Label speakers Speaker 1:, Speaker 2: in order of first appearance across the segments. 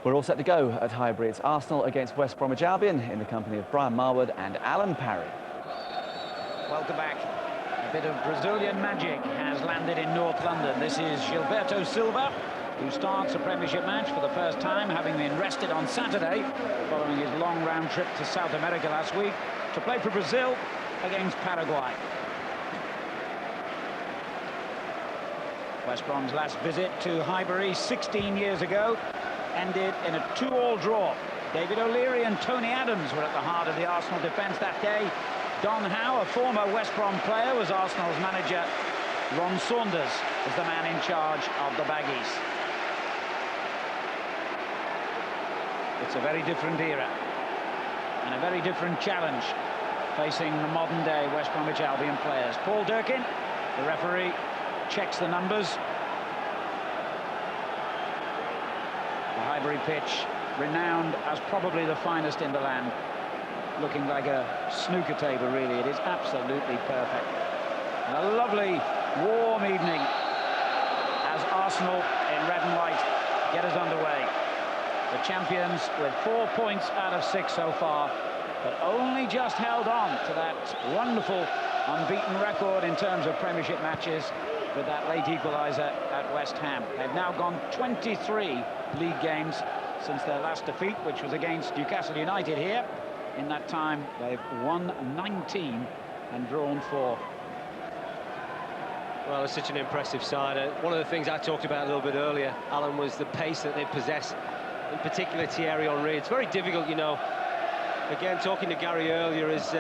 Speaker 1: We're all set to go at Highbury. It's Arsenal against West Bromwich Albion in the company of Brian Marwood and Alan Parry.
Speaker 2: Welcome back. A bit of Brazilian magic has landed in North London. This is Gilberto Silva, who starts a Premiership match for the first time, having been rested on Saturday following his long round trip to South America last week to play for Brazil against Paraguay. West Brom's last visit to Highbury 16 years ago ended in a 2-2 draw. David O'Leary and Tony Adams were at the heart of the Arsenal defence that day. Don Howe, a former West Brom player, was Arsenal's manager. Ron Saunders was the man in charge of the Baggies. It's a very different era and a very different challenge facing the modern-day West Bromwich Albion players. Paul Durkin, the referee, checks the numbers. The Highbury pitch, renowned as probably the finest in the land, looking like a snooker table, really. It is absolutely perfect. And a lovely, warm evening as Arsenal in red and white get us underway. The champions with 4 points out of 6 so far, but only just held on to that wonderful unbeaten record in terms of Premiership matches with that late equaliser at West Ham. They've now gone 23 league games since their last defeat, which was against Newcastle United here. In that time, they've won 19 and drawn 4.
Speaker 3: Well, it's such an impressive side. One of the things I talked about a little bit earlier, Alan, was the pace that they possess, in particular Thierry Henry. It's very difficult, you know. Again, talking to Gary earlier, is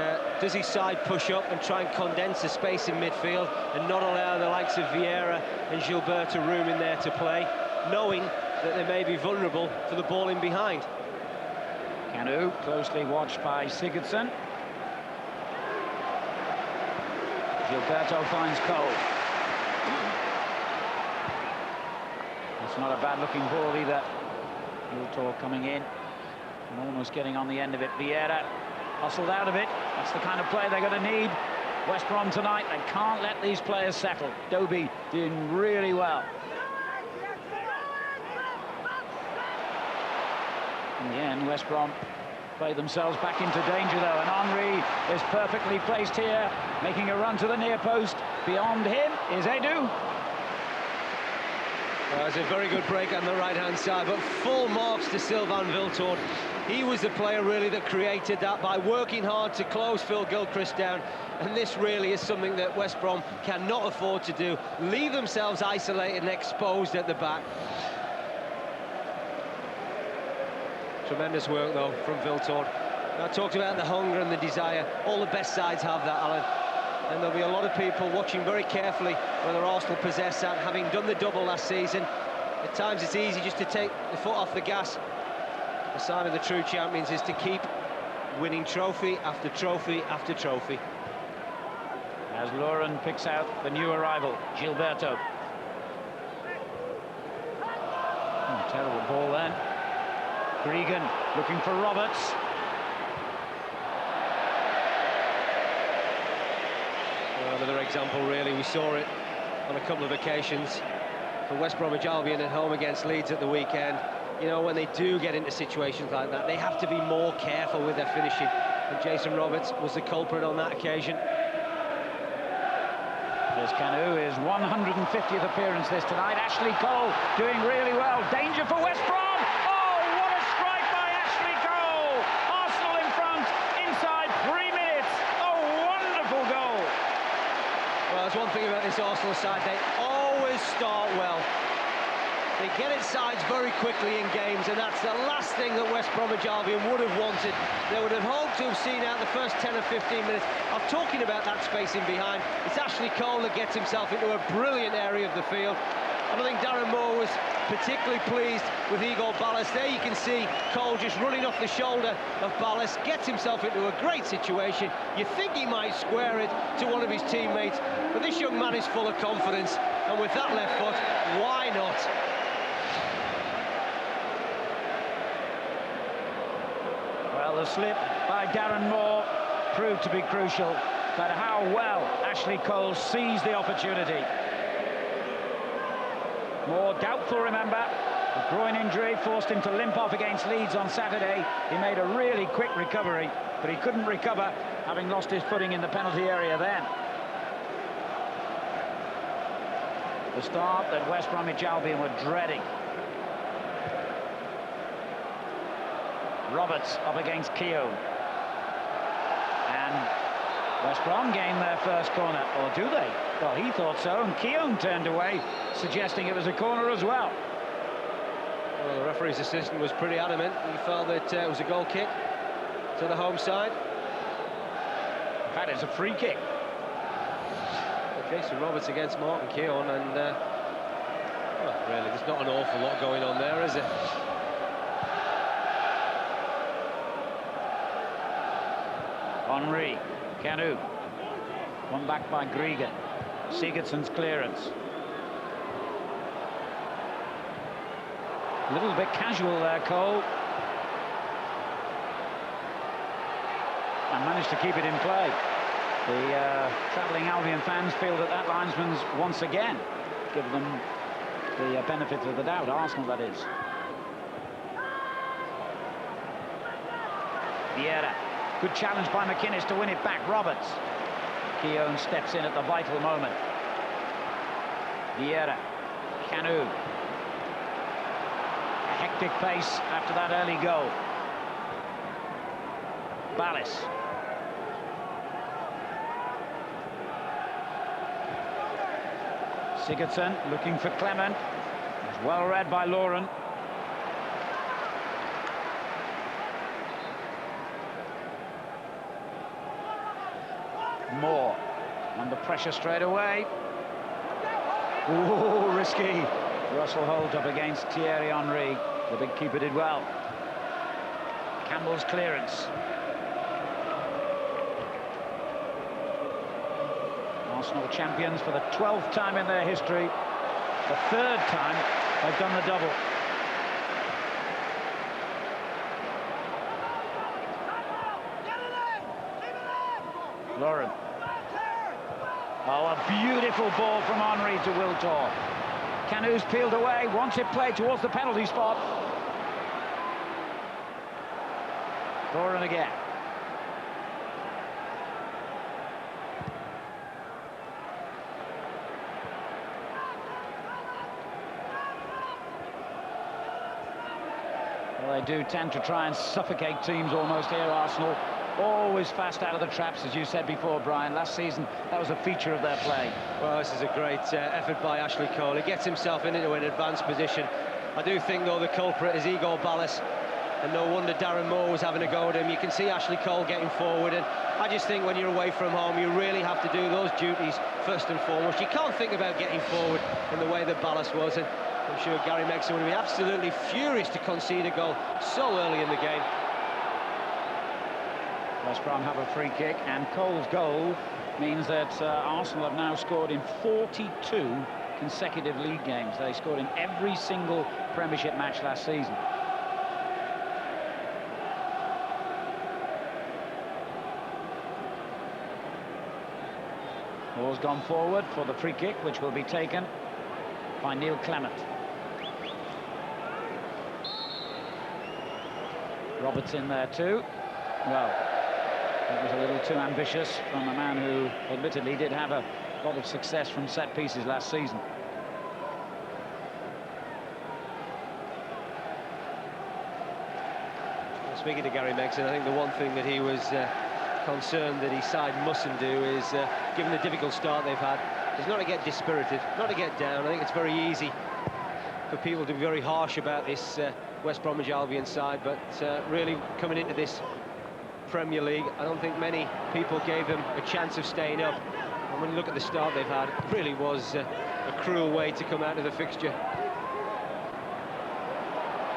Speaker 3: does he side push up and try and condense the space in midfield and not allow the likes of Vieira and Gilberto room in there to play, knowing that they may be vulnerable for the ball in behind.
Speaker 2: Kanu, closely watched by Sigurdsson. Gilberto finds Cole. It's not a bad-looking ball either. Gilberto coming in and almost getting on the end of it. Vieira hustled out of it. That's the kind of play they're going to need. West Brom tonight, they can't let these players settle. Doby doing really well. In the end, West Brom play themselves back into danger, though, and Henry is perfectly placed here, making a run to the near post. Beyond him is Edu.
Speaker 3: It's a very good break on the right-hand side, but full marks to Sylvain Wiltord. He was the player, really, that created that by working hard to close Phil Gilchrist down, and this really is something that West Brom cannot afford to do. Leave themselves isolated and exposed at the back. Tremendous work, though, from Wiltord. I talked about the hunger and the desire. All the best sides have that, Alan. And there'll be a lot of people watching very carefully whether Arsenal possess that, having done the double last season. At times it's easy just to take the foot off the gas. The sign of the true champions is to keep winning trophy after trophy after trophy.
Speaker 2: As Lauren picks out the new arrival, Gilberto. Terrible ball then. Gregan looking for Roberts.
Speaker 3: Another example, really. We saw it on a couple of occasions for West Bromwich Albion at home against Leeds at the weekend. You know, when they do get into situations like that, they have to be more careful with their finishing, and Jason Roberts was the culprit on that occasion.
Speaker 2: Here's Kanu, his 150th appearance this tonight. Ashley Cole doing really well. Danger for West Brom! Oh, what a strike by Ashley Cole! Arsenal in front, inside 3 minutes. Oh, wonderful goal!
Speaker 3: Well, there's one thing about this Arsenal side, they always start well. They get it sides very quickly in games, and that's the last thing that West Bromwich Albion would have wanted. They would have hoped to have seen out the first 10 or 15 minutes of talking about that space in behind. It's Ashley Cole that gets himself into a brilliant area of the field. And I think Darren Moore was particularly pleased with Igor Ballas. There you can see Cole just running off the shoulder of Ballas, gets himself into a great situation. You think he might square it to one of his teammates, but this young man is full of confidence, and with that left foot, why not?
Speaker 2: Well, the slip by Darren Moore proved to be crucial, but how well Ashley Cole seized the opportunity. More doubtful, remember. A groin injury forced him to limp off against Leeds on Saturday. He made a really quick recovery, but he couldn't recover, having lost his footing in the penalty area then. The start that West Bromwich Albion were dreading. Roberts up against Keown. And West Brom gained their first corner, or do they? Well, he thought so, and Keown turned away, suggesting it was a corner as well.
Speaker 3: Well, the referee's assistant was pretty adamant. He felt that it was a goal kick to the home side.
Speaker 2: In fact, it's a free kick.
Speaker 3: Okay, so Roberts against Martin Keown, and well, really, there's not an awful lot going on there, is it?
Speaker 2: Henry, Canu, won back by Grieger. Sigurdsson's clearance. A little bit casual there, Cole. And managed to keep it in play. The travelling Albion fans feel that that linesman's once again given them the benefit of the doubt. Arsenal, that is. Vieira. Good challenge by McInnes to win it back. Roberts. Keown steps in at the vital moment. Vieira. Canu. A hectic pace after that early goal. Ballis. Sigurdsson looking for Clement. It's well read by Lauren. Moore under pressure straight away. Ooh, risky. Russell Holt up against Thierry Henry. The big keeper did well. Campbell's clearance. Arsenal champions for the 12th time in their history. The 3rd time they've done the double. Lauren. Oh, a beautiful ball from Henry to Wiltor. Canu's peeled away, wants it played towards the penalty spot. Lauren again. Well, they do tend to try and suffocate teams almost here, Arsenal. Always fast out of the traps, as you said before, Brian. Last season, that was a feature of their play. Well,
Speaker 3: this is a great effort by Ashley Cole. He gets himself into an advanced position. I do think, though, the culprit is Igor Ballis, and no wonder Darren Moore was having a go at him. You can see Ashley Cole getting forward, and I just think when you're away from home, you really have to do those duties first and foremost. You can't think about getting forward in the way that Ballis was, and I'm sure Gary Megson would be absolutely furious to concede a goal so early in the game.
Speaker 2: West Brom have a free kick, and Cole's goal means that Arsenal have now scored in 42 consecutive league games. They scored in every single Premiership match last season. Moore's gone forward for the free kick, which will be taken by Neil Clement. Roberts in there too. Well, that was a little too ambitious from a man who admittedly did have a lot of success from set pieces last season.
Speaker 3: Well, speaking to Gary Megson, I think the one thing that he was concerned that his side mustn't do is, given the difficult start they've had, is not to get dispirited, not to get down. I think it's very easy for people to be very harsh about this West Bromwich Albion side, but really coming into this Premier League, I don't think many people gave them a chance of staying up. And when you look at the start they've had, it really was a cruel way to come out of the fixture.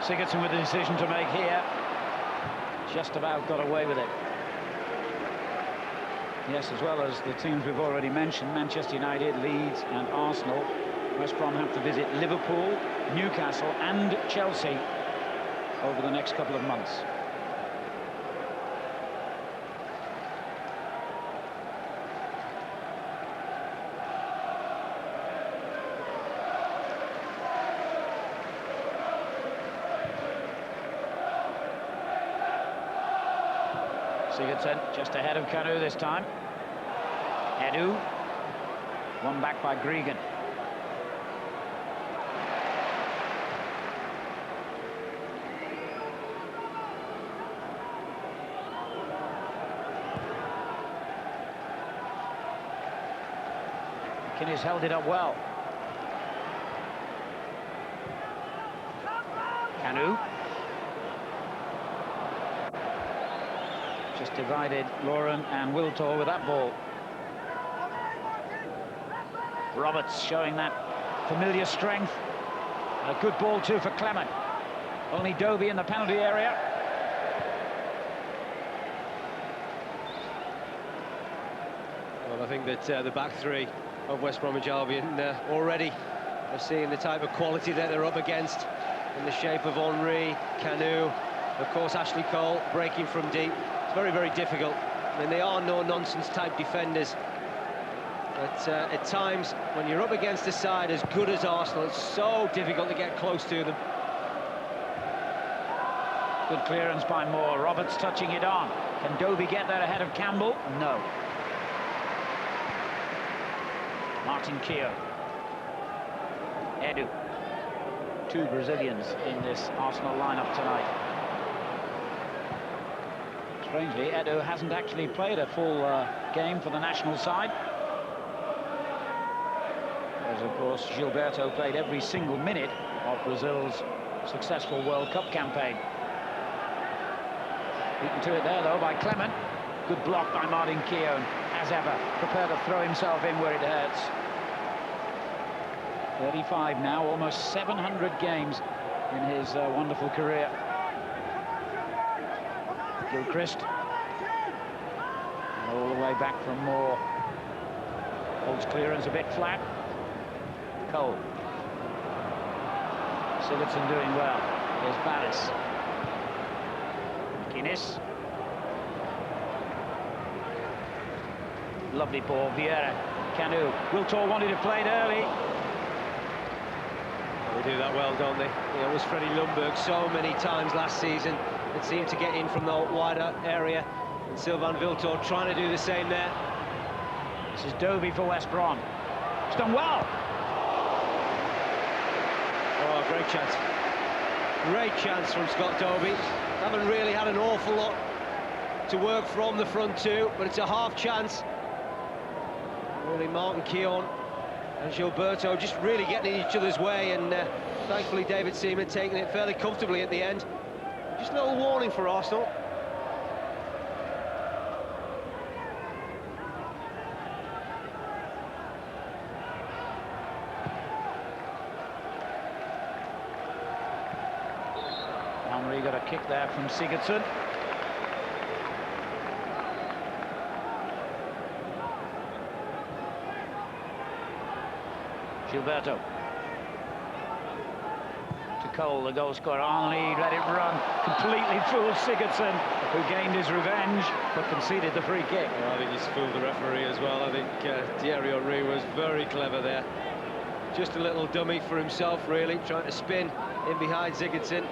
Speaker 2: Sigurdsson with a decision to make here. Just about got away with it. Yes, as well as the teams we've already mentioned, Manchester United, Leeds and Arsenal, West Brom have to visit Liverpool, Newcastle and Chelsea over the next couple of months. Sigurdsson just ahead of Kanu this time. Edu. One back by Gregan. McInnes held it up well. Kanu. Just divided Lauren and Wiltor with that ball. Roberts showing that familiar strength. A good ball too for Clement. Only Dobie in the penalty area.
Speaker 3: Well, I think that the back three of West Bromwich Albion already are seeing the type of quality that they're up against in the shape of Henry, Kanu, of course Ashley Cole breaking from deep. It's very, very difficult. I mean, they are no-nonsense type defenders. But at times, when you're up against a side as good as Arsenal, it's so difficult to get close to them.
Speaker 2: Good clearance by Moore. Roberts touching it on. Can Dobie get there ahead of Campbell? No. Martin Keogh. Edu. Two Brazilians in this Arsenal lineup tonight. Strangely, Edu hasn't actually played a full game for the national side. Whereas, of course, Gilberto played every single minute of Brazil's successful World Cup campaign. Beaten to it there, though, by Clement. Good block by Martin Keogh, as ever, prepared to throw himself in where it hurts. 35 now, almost 700 games in his wonderful career. Gilchrist. And all the way back from Moore. Holds clearance a bit flat. Cole. Sigurdsson doing well. Here's Barris. McInnes. Lovely ball, Vieira. Kanu. Wiltor wanted to play it early.
Speaker 3: They do that well, don't they? You know, it was Freddie Lundberg so many times last season that seemed to get in from the wider area. And Sylvain Wiltor trying to do the same there.
Speaker 2: This is Dobie for West Brom. It's done well.
Speaker 3: Oh, great chance. Great chance from Scott Dobie. Haven't really had an awful lot to work from the front two, but it's a half chance. Really, Martin Keown and Gilberto just really getting in each other's way, and thankfully David Seaman taking it fairly comfortably at the end. Just a little warning for Arsenal.
Speaker 2: Henry got a kick there from Sigurdsson. Gilberto. To Cole, the goal scorer. Henry let it run. Completely fooled Sigurdsson, who gained his revenge, but conceded the free kick.
Speaker 3: Well, I think he's fooled the referee as well. I think Thierry Henry was very clever there. Just a little dummy for himself, really, trying to spin in behind Sigurdsson.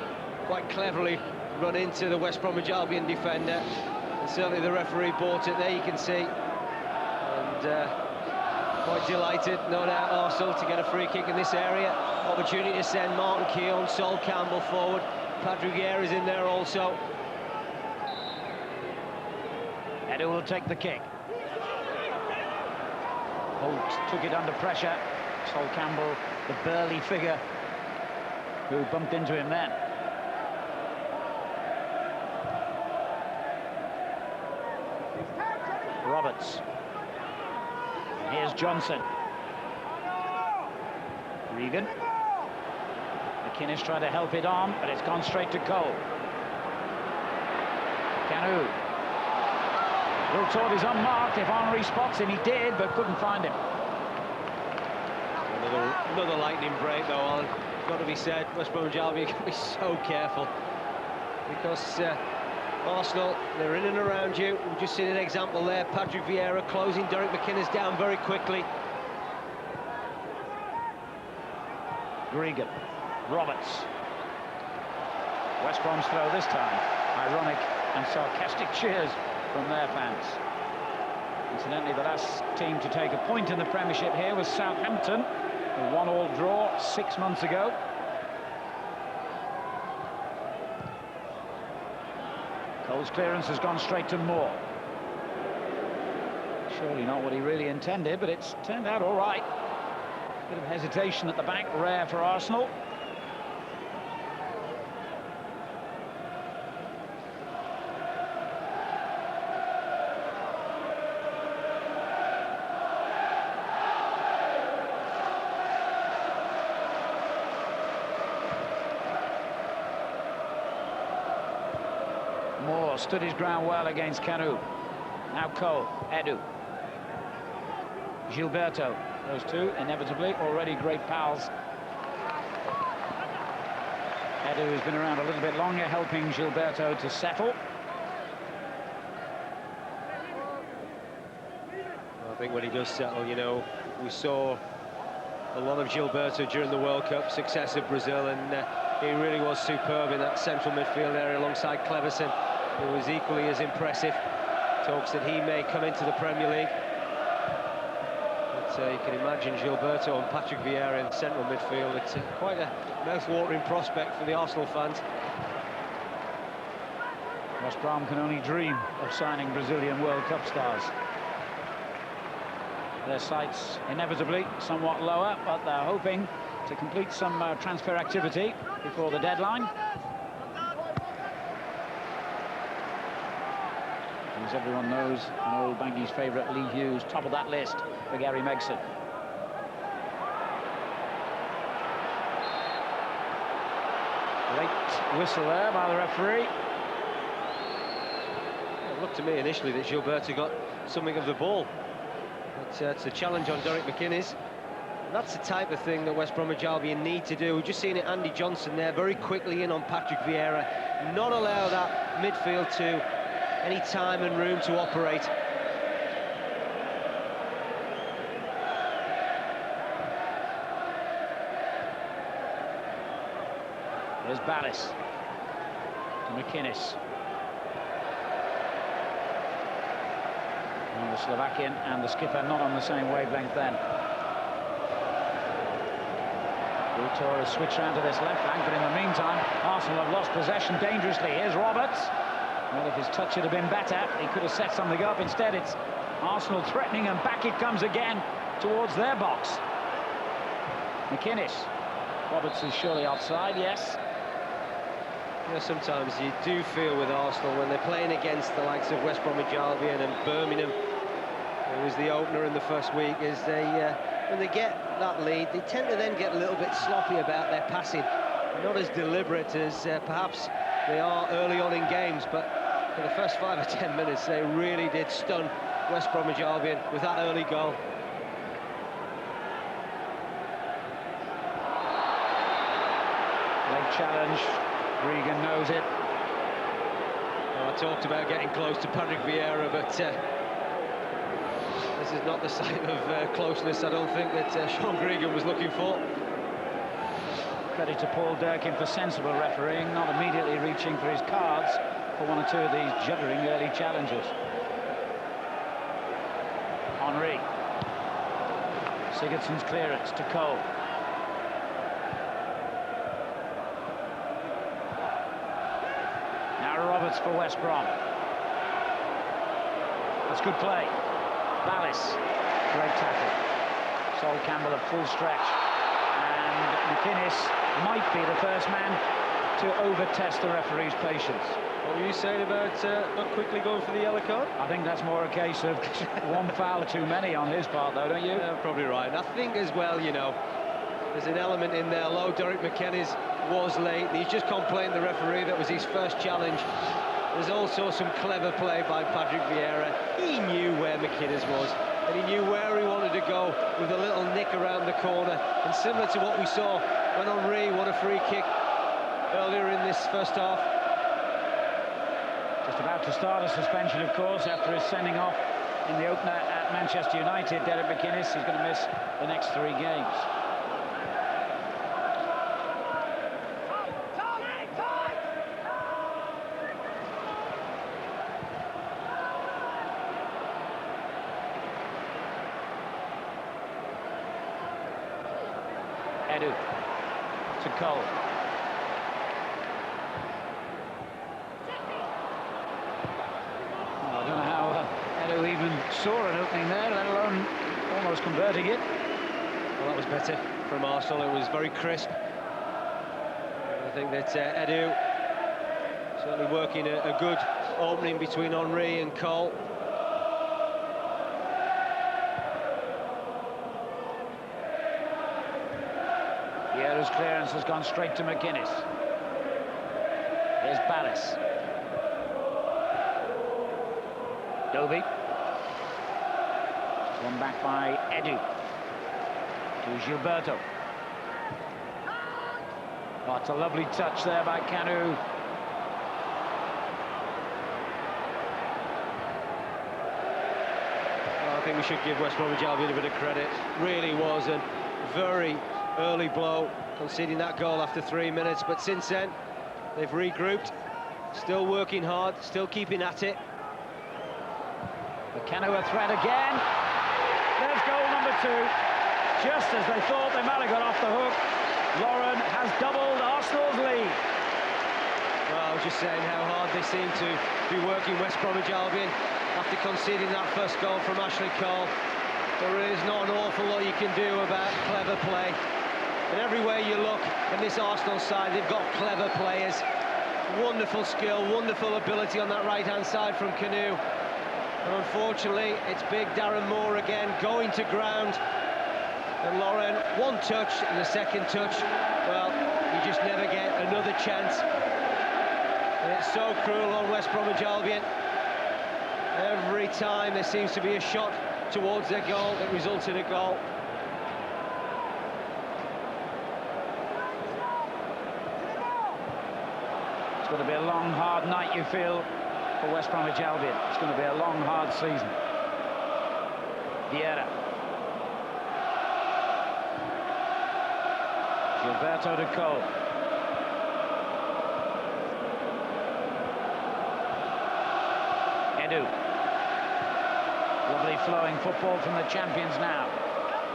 Speaker 3: Quite cleverly run into the West Bromwich Albion defender. And certainly the referee bought it there, you can see. And quite delighted, no doubt, Arsenal to get a free kick in this area. Opportunity to send Martin Keown, Sol Campbell forward. Patrick Vieira's in there also.
Speaker 2: Edu will take the kick. Holt took it under pressure. Sol Campbell, the burly figure who bumped into him then. Roberts. Here's Johnson. Regan. McInnes tried to help it on, but it's gone straight to Cole. Kanu. Wiltor is unmarked. If Henry spots him, he did, but couldn't find him.
Speaker 3: Another lightning break, though, Alan. Got to be said, West Bromwich Albion can be so careful. Because Arsenal, they're in and around you. We've just seen an example there. Patrick Vieira closing Derek McInnes down very quickly.
Speaker 2: Gregan. Roberts. West Brom's throw this time. Ironic and sarcastic cheers from their fans. Incidentally, the last team to take a point in the Premiership here was Southampton, a 1-1 draw 6 months ago. Cole's clearance has gone straight to Moore. Surely not what he really intended, but it's turned out all right. Bit of hesitation at the back, rare for Arsenal. Moore stood his ground well against Canu. Now Cole, Edu, Gilberto. Those two, inevitably, already great pals. Edu has been around a little bit longer, helping Gilberto to settle.
Speaker 3: I think when he does settle, you know, we saw a lot of Gilberto during the World Cup, success of Brazil, and he really was superb in that central midfield area alongside Cleverson, who was equally as impressive. Talks that he may come into the Premier League. But you can imagine Gilberto and Patrick Vieira in the central midfield. It's quite a mouth-watering prospect for the Arsenal fans.
Speaker 2: West Brom can only dream of signing Brazilian World Cup stars. Their sights inevitably somewhat lower, but they're hoping to complete some transfer activity before the deadline. As everyone knows, an old Bankie's favourite, Lee Hughes, top of that list for Gary Megson. Late whistle there by the referee.
Speaker 3: It looked to me initially that Gilberto got something of the ball. But it's a challenge on Derek McInnes. And that's the type of thing that West Bromwich Albion need to do. We've just seen it, Andy Johnson there, very quickly in on Patrick Vieira. Not allow that midfield to any time and room to operate.
Speaker 2: There's Ballis to McInnes. And the Slovakian and the skipper not on the same wavelength then. Vitor has switched round to this left flank, but in the meantime, Arsenal have lost possession dangerously. Here's Roberts. Well, if his touch had been better, he could have set something up. Instead, it's Arsenal threatening, and back it comes again towards their box. McInnes. Roberts is surely offside, yes.
Speaker 3: Yeah, sometimes you do feel with Arsenal when they're playing against the likes of West Bromwich Albion and Birmingham, who was the opener in the first week, is they when they get that lead, they tend to then get a little bit sloppy about their passing. Not as deliberate as perhaps they are early on in games, but for the first 5 or 10 minutes, they really did stun West Bromwich Albion with that early goal.
Speaker 2: Leg challenge. Regan knows it.
Speaker 3: Well, I talked about getting close to Patrick Vieira, but this is not the site of closeness, I don't think, that Sean Gregan was looking for.
Speaker 2: Credit to Paul Durkin for sensible refereeing, not immediately reaching for his cards for one or two of these juddering early challenges. Henry. Sigurdsson's clearance to Cole. Now Roberts for West Brom. That's good play. Ballis, great tackle. Sol Campbell at full stretch. And McInnes might be the first man to over-test the referee's patience.
Speaker 3: What were you saying about not quickly going for the yellow card?
Speaker 2: I think that's more a case of one foul too many on his part, though, don't you?
Speaker 3: Yeah, probably right. And I think as well, you know, there's an element in there. Although Derek McInnes was late, and he's just complained the referee that was his first challenge. There's also some clever play by Patrick Vieira. He knew where McInnes was, and he knew where he wanted to go with a little nick around the corner. And similar to what we saw when Henry won a free kick earlier in this first half.
Speaker 2: Just about to start a suspension, of course, after his sending off in the opener at Manchester United. Derek McInnes is going to miss the next 3 games. Edu to Cole. Well, I don't know how Edu even saw an opening there, let alone almost converting it.
Speaker 3: Well, that was better from Arsenal. It was very crisp. I think that Edu certainly working a good opening between Henry and Cole.
Speaker 2: Vieira's clearance has gone straight to McGuinness. Here's Ballas. Dovey. Won back by Edu. To Gilberto. Oh, it's a lovely touch there by Kanu.
Speaker 3: Well, I think we should give West Bromwich Albion a bit of credit. Really was a very early blow, conceding that goal after 3 minutes, but since then they've regrouped, still working hard, still keeping at it.
Speaker 2: Kanu a threat again. There's goal number 2. Just as they thought they might have got off the hook, Lauren has doubled Arsenal's lead.
Speaker 3: Well, I was just saying how hard they seem to be working West Bromwich Albion after conceding that first goal from Ashley Cole. There is not an awful lot you can do about clever play. And everywhere you look in this Arsenal side, they've got clever players. Wonderful skill, wonderful ability on that right-hand side from Kanu. And unfortunately, it's big Darren Moore again, going to ground. And Lauren, one touch, and the second touch, well, you just never get another chance. And it's so cruel on West Bromwich Albion. Every time there seems to be a shot towards their goal that results in a goal.
Speaker 2: It's going to be a long, hard night, you feel, for West Bromwich Albion. It's going to be a long, hard season. Vieira. Gilberto de Cole. Edu. Lovely flowing football from the champions now.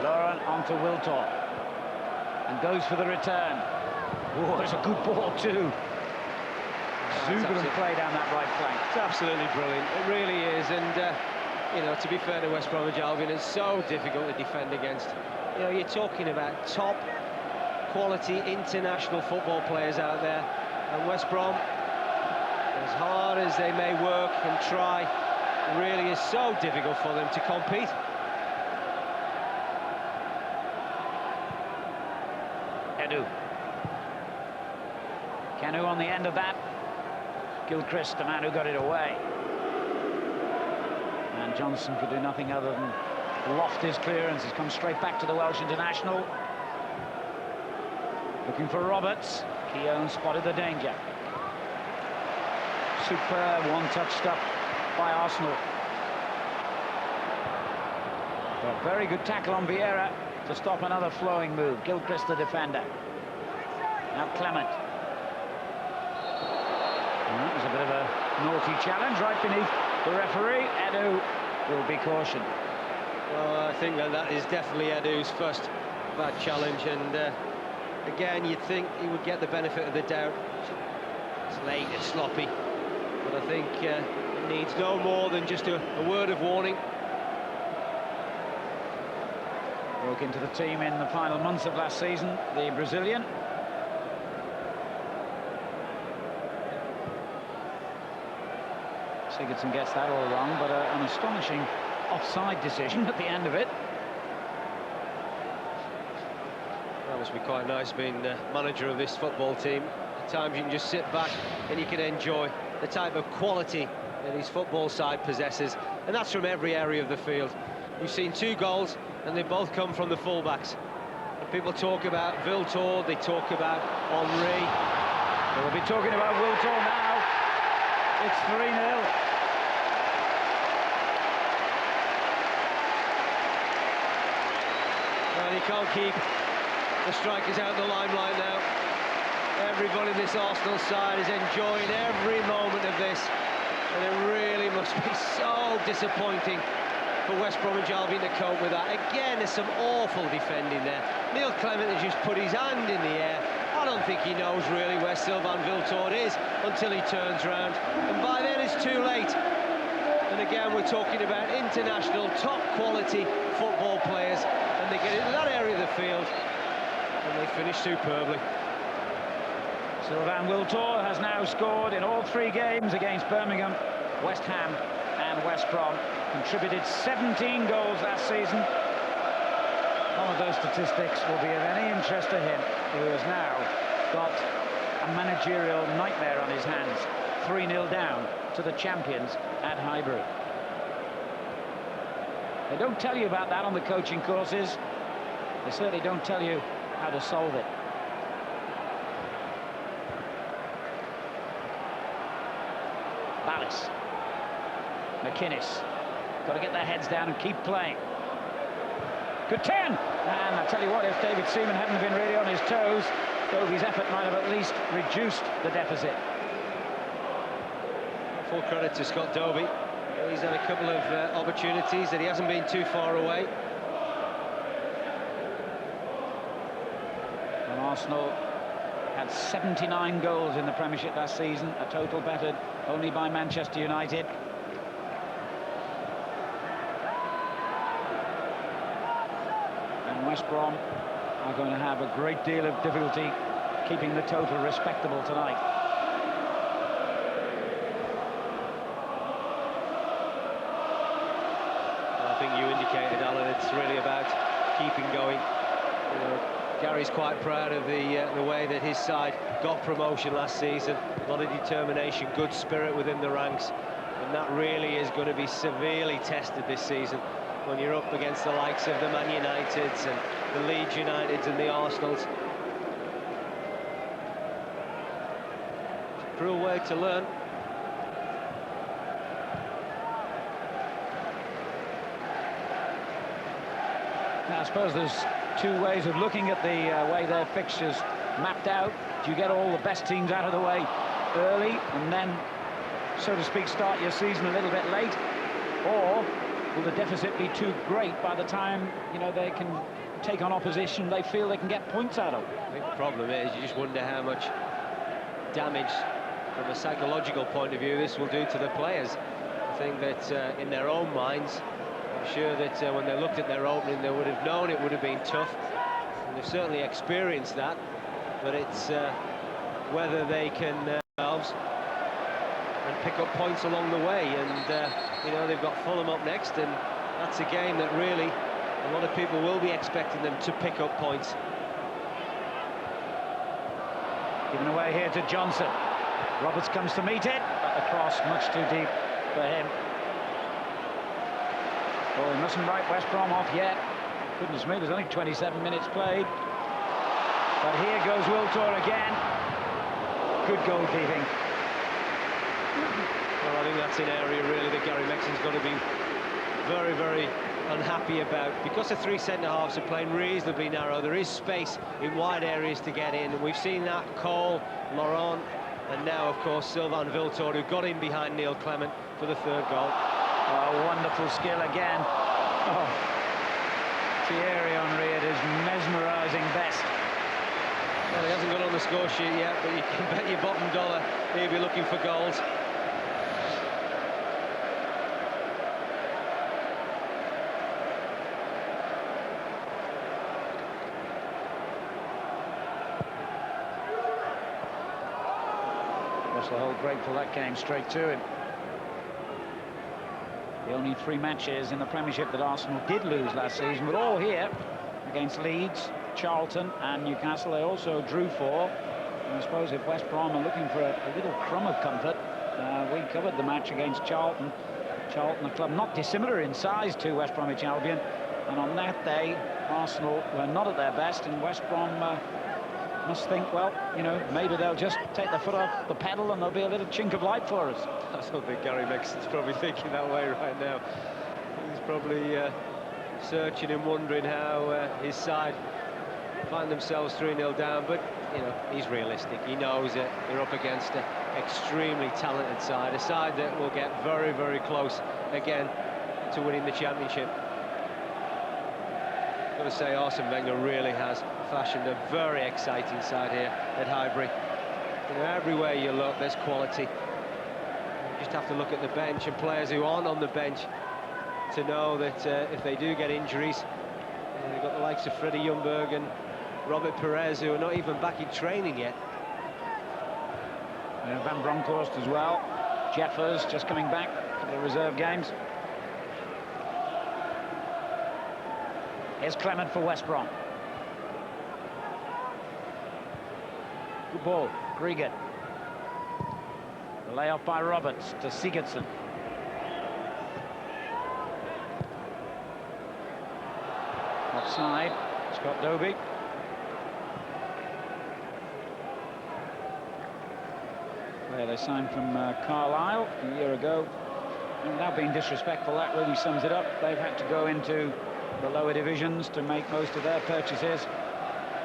Speaker 2: Lauren onto Wiltor. And goes for the return. Oh, it's a good ball too. Sugden play down that right flank.
Speaker 3: It's absolutely brilliant, it really is. And you know, to be fair to West Bromwich Albion, it's so difficult to defend against. You know, you're talking about top quality international football players out there, and West Brom, as hard as they may work and try, it really is so difficult for them to compete.
Speaker 2: Edu. Kanu on the end of that. Gilchrist, the man who got it away. And Johnson could do nothing other than loft his clearance. He's come straight back to the Welsh international. Looking for Roberts. Keown spotted the danger. Superb one-touch stuff by Arsenal. But a very good tackle on Vieira to stop another flowing move. Gilchrist, the defender. Now Clement. And that was a bit of a naughty challenge right beneath the referee. Edu will be cautioned.
Speaker 3: Well, I think that is definitely Edu's first bad challenge, and again, you'd think he would get the benefit of the doubt. It's late, it's sloppy, but I think it needs no more than just a word of warning.
Speaker 2: Broke into the team in the final months of last season, the Brazilian. Sigurdsson gets that all wrong, but an astonishing offside decision at the end of it.
Speaker 3: That must be quite nice being manager of this football team. At times you can just sit back and you can enjoy the type of quality that his football side possesses, and that's from every area of the field. We've seen 2 goals and they both come from the fullbacks. And people talk about Wiltor, they talk about Henry.
Speaker 2: We'll be talking about Wiltor now. It's 3-0.
Speaker 3: And he can't keep the strikers out of the limelight now. Everybody in this Arsenal side is enjoying every moment of this, and it really must be so disappointing for West Bromwich Albion to cope with that. Again, there's some awful defending there. Neil Clement has just put his hand in the air. I don't think he knows really where Sylvain Wiltord is until he turns round, and by then it's too late. And again, we're talking about international, top-quality football players, and they get into that area of the field, and they finish superbly.
Speaker 2: Sylvain Wiltord has now scored in all 3 games against Birmingham, West Ham and West Brom. Contributed 17 goals last season. None of those statistics will be of any interest to him, who has now got a managerial nightmare on his hands. 3-0 down to the champions at Highbury. They don't tell you about that on the coaching courses. They certainly don't tell you how to solve it. Ballas, McInnes, got to get their heads down and keep playing. Good 10, and I tell you what, if David Seaman hadn't been really on his toes, Dobie's effort might have at least reduced the deficit.
Speaker 3: Full credit to Scott Dobie. He's had a couple of opportunities that he hasn't been too far away.
Speaker 2: And Arsenal had 79 goals in the Premiership last season, a total bettered only by Manchester United. And West Brom are going to have a great deal of difficulty keeping the total respectable tonight.
Speaker 3: I think you indicated, Alan, it's really about keeping going. You know, Gary's quite proud of the way that his side got promotion last season. A lot of determination, good spirit within the ranks, and that really is going to be severely tested this season when you're up against the likes of the Man Uniteds and the Leeds Uniteds and the Arsenals. It's a cruel way to learn.
Speaker 2: Now, I suppose there's 2 ways of looking at the way their fixtures mapped out. Do you get all the best teams out of the way early and then, so to speak, start your season a little bit late? Or will the deficit be too great by the time, you know, they can take on opposition they feel they can get points out of?
Speaker 3: I think the problem is you just wonder how much damage from a psychological point of view this will do to the players. I think that in their own minds, I'm sure that when they looked at their opening, they would have known it would have been tough, and they've certainly experienced that. But it's whether they can themselves and pick up points along the way. And you know, they've got Fulham up next, and that's a game that really a lot of people will be expecting them to pick up points.
Speaker 2: Given away here to Johnson. Roberts comes to meet it, but the cross much too deep for him. Well, he mustn't write West Brom off yet. Goodness me, there's only 27 minutes played. But here goes Wiltord again. Good goalkeeping.
Speaker 3: Well, I think that's an area really that Gary Mexon's got to be very, very unhappy about, because the 3 centre-halves are playing reasonably narrow. There is space in wide areas to get in, and we've seen that. Cole, Laurent, and now, of course, Sylvain Wiltord, who got in behind Neil Clement for the 3rd goal.
Speaker 2: Oh, wonderful skill again. Oh, Thierry Henry at his mesmerising best.
Speaker 3: Well, he hasn't got on the score sheet yet, but you can bet your bottom dollar he'll be looking for goals.
Speaker 2: Russell Holt grateful that came straight to him. The only 3 matches in the Premiership that Arsenal did lose last season were all here against Leeds, Charlton and Newcastle. They also drew 4. And I suppose if West Brom are looking for a little crumb of comfort, we covered the match against Charlton. Charlton, a club not dissimilar in size to West Bromwich Albion. And on that day, Arsenal were not at their best, and West Brom must think, well, you know, maybe they'll just take their foot off the pedal and there'll be a little chink of light for us.
Speaker 3: I don't think Gary Mexon's probably thinking that way right now. He's probably searching and wondering how his side find themselves 3-0 down, but you know, he's realistic. He knows that they're up against an extremely talented side, a side that will get very, very close again to winning the championship. Got to say, Arsene Wenger really has fashioned a very exciting side here at Highbury. You know, everywhere you look, there's quality. You just have to look at the bench and players who aren't on the bench to know that if they do get injuries, they've got the likes of Freddie Ljungberg and Robert Perez, who are not even back in training yet.
Speaker 2: Van Bronckhorst as well. Jeffers just coming back for the reserve games. Here's Clement for West Brom. Good ball, Gregan. The layoff by Roberts to Sigurdsson. Offside, Scott Dobie. Player they signed from Carlisle a year ago. And without being disrespectful, that really sums it up. They've had to go into the lower divisions to make most of their purchases,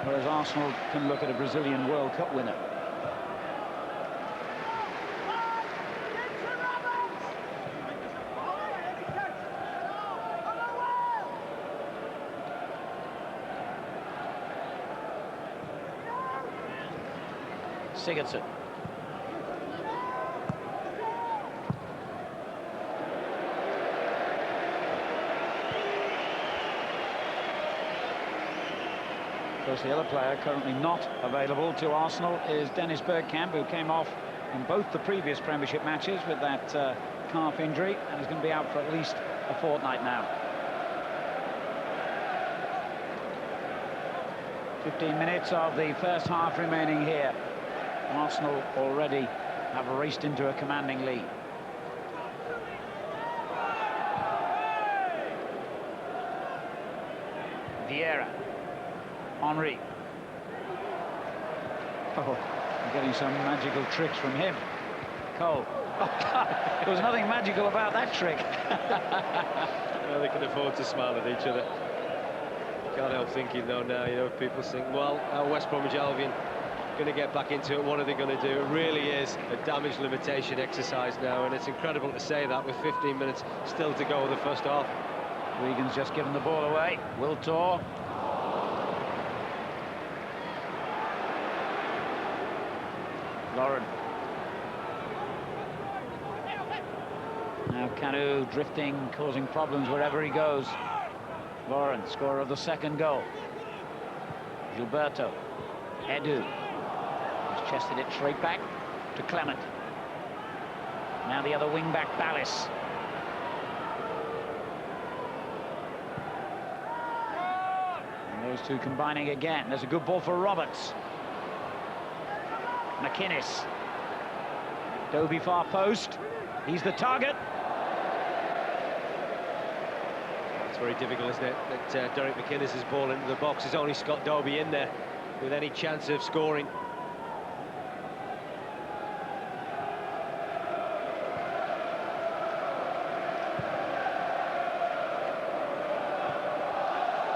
Speaker 2: whereas Arsenal can look at a Brazilian World Cup winner. Sigurdsson. Of course, the other player currently not available to Arsenal is Dennis Bergkamp, who came off in both the previous Premiership matches with that calf injury and is going to be out for at least a fortnight now. 15 minutes of the first half remaining here. Arsenal already have raced into a commanding lead. Vieira. Henry. Oh, I'm getting some magical tricks from him. Cole. Oh, God. There was nothing magical about that trick.
Speaker 3: Well, they can afford to smile at each other. You can't help thinking, though, now, you know, people think, well, West Bromwich Albion going to get back into it. What are they going to do? It really is a damage limitation exercise now, and it's incredible to say that with 15 minutes still to go in the first half.
Speaker 2: Regan's just given the ball away. Wiltor. Lauren. Now Canu drifting, causing problems wherever he goes. Lauren, scorer of the second goal. Gilberto. Edu. He's chested it straight back to Clement. Now the other wing back, Ballis. And those two combining again. There's a good ball for Roberts. McInnes. Dobie far post. He's the target.
Speaker 3: It's very difficult, isn't it, that Derek McInnes' ball into the box. There's only Scott Dobie in there with any chance of scoring.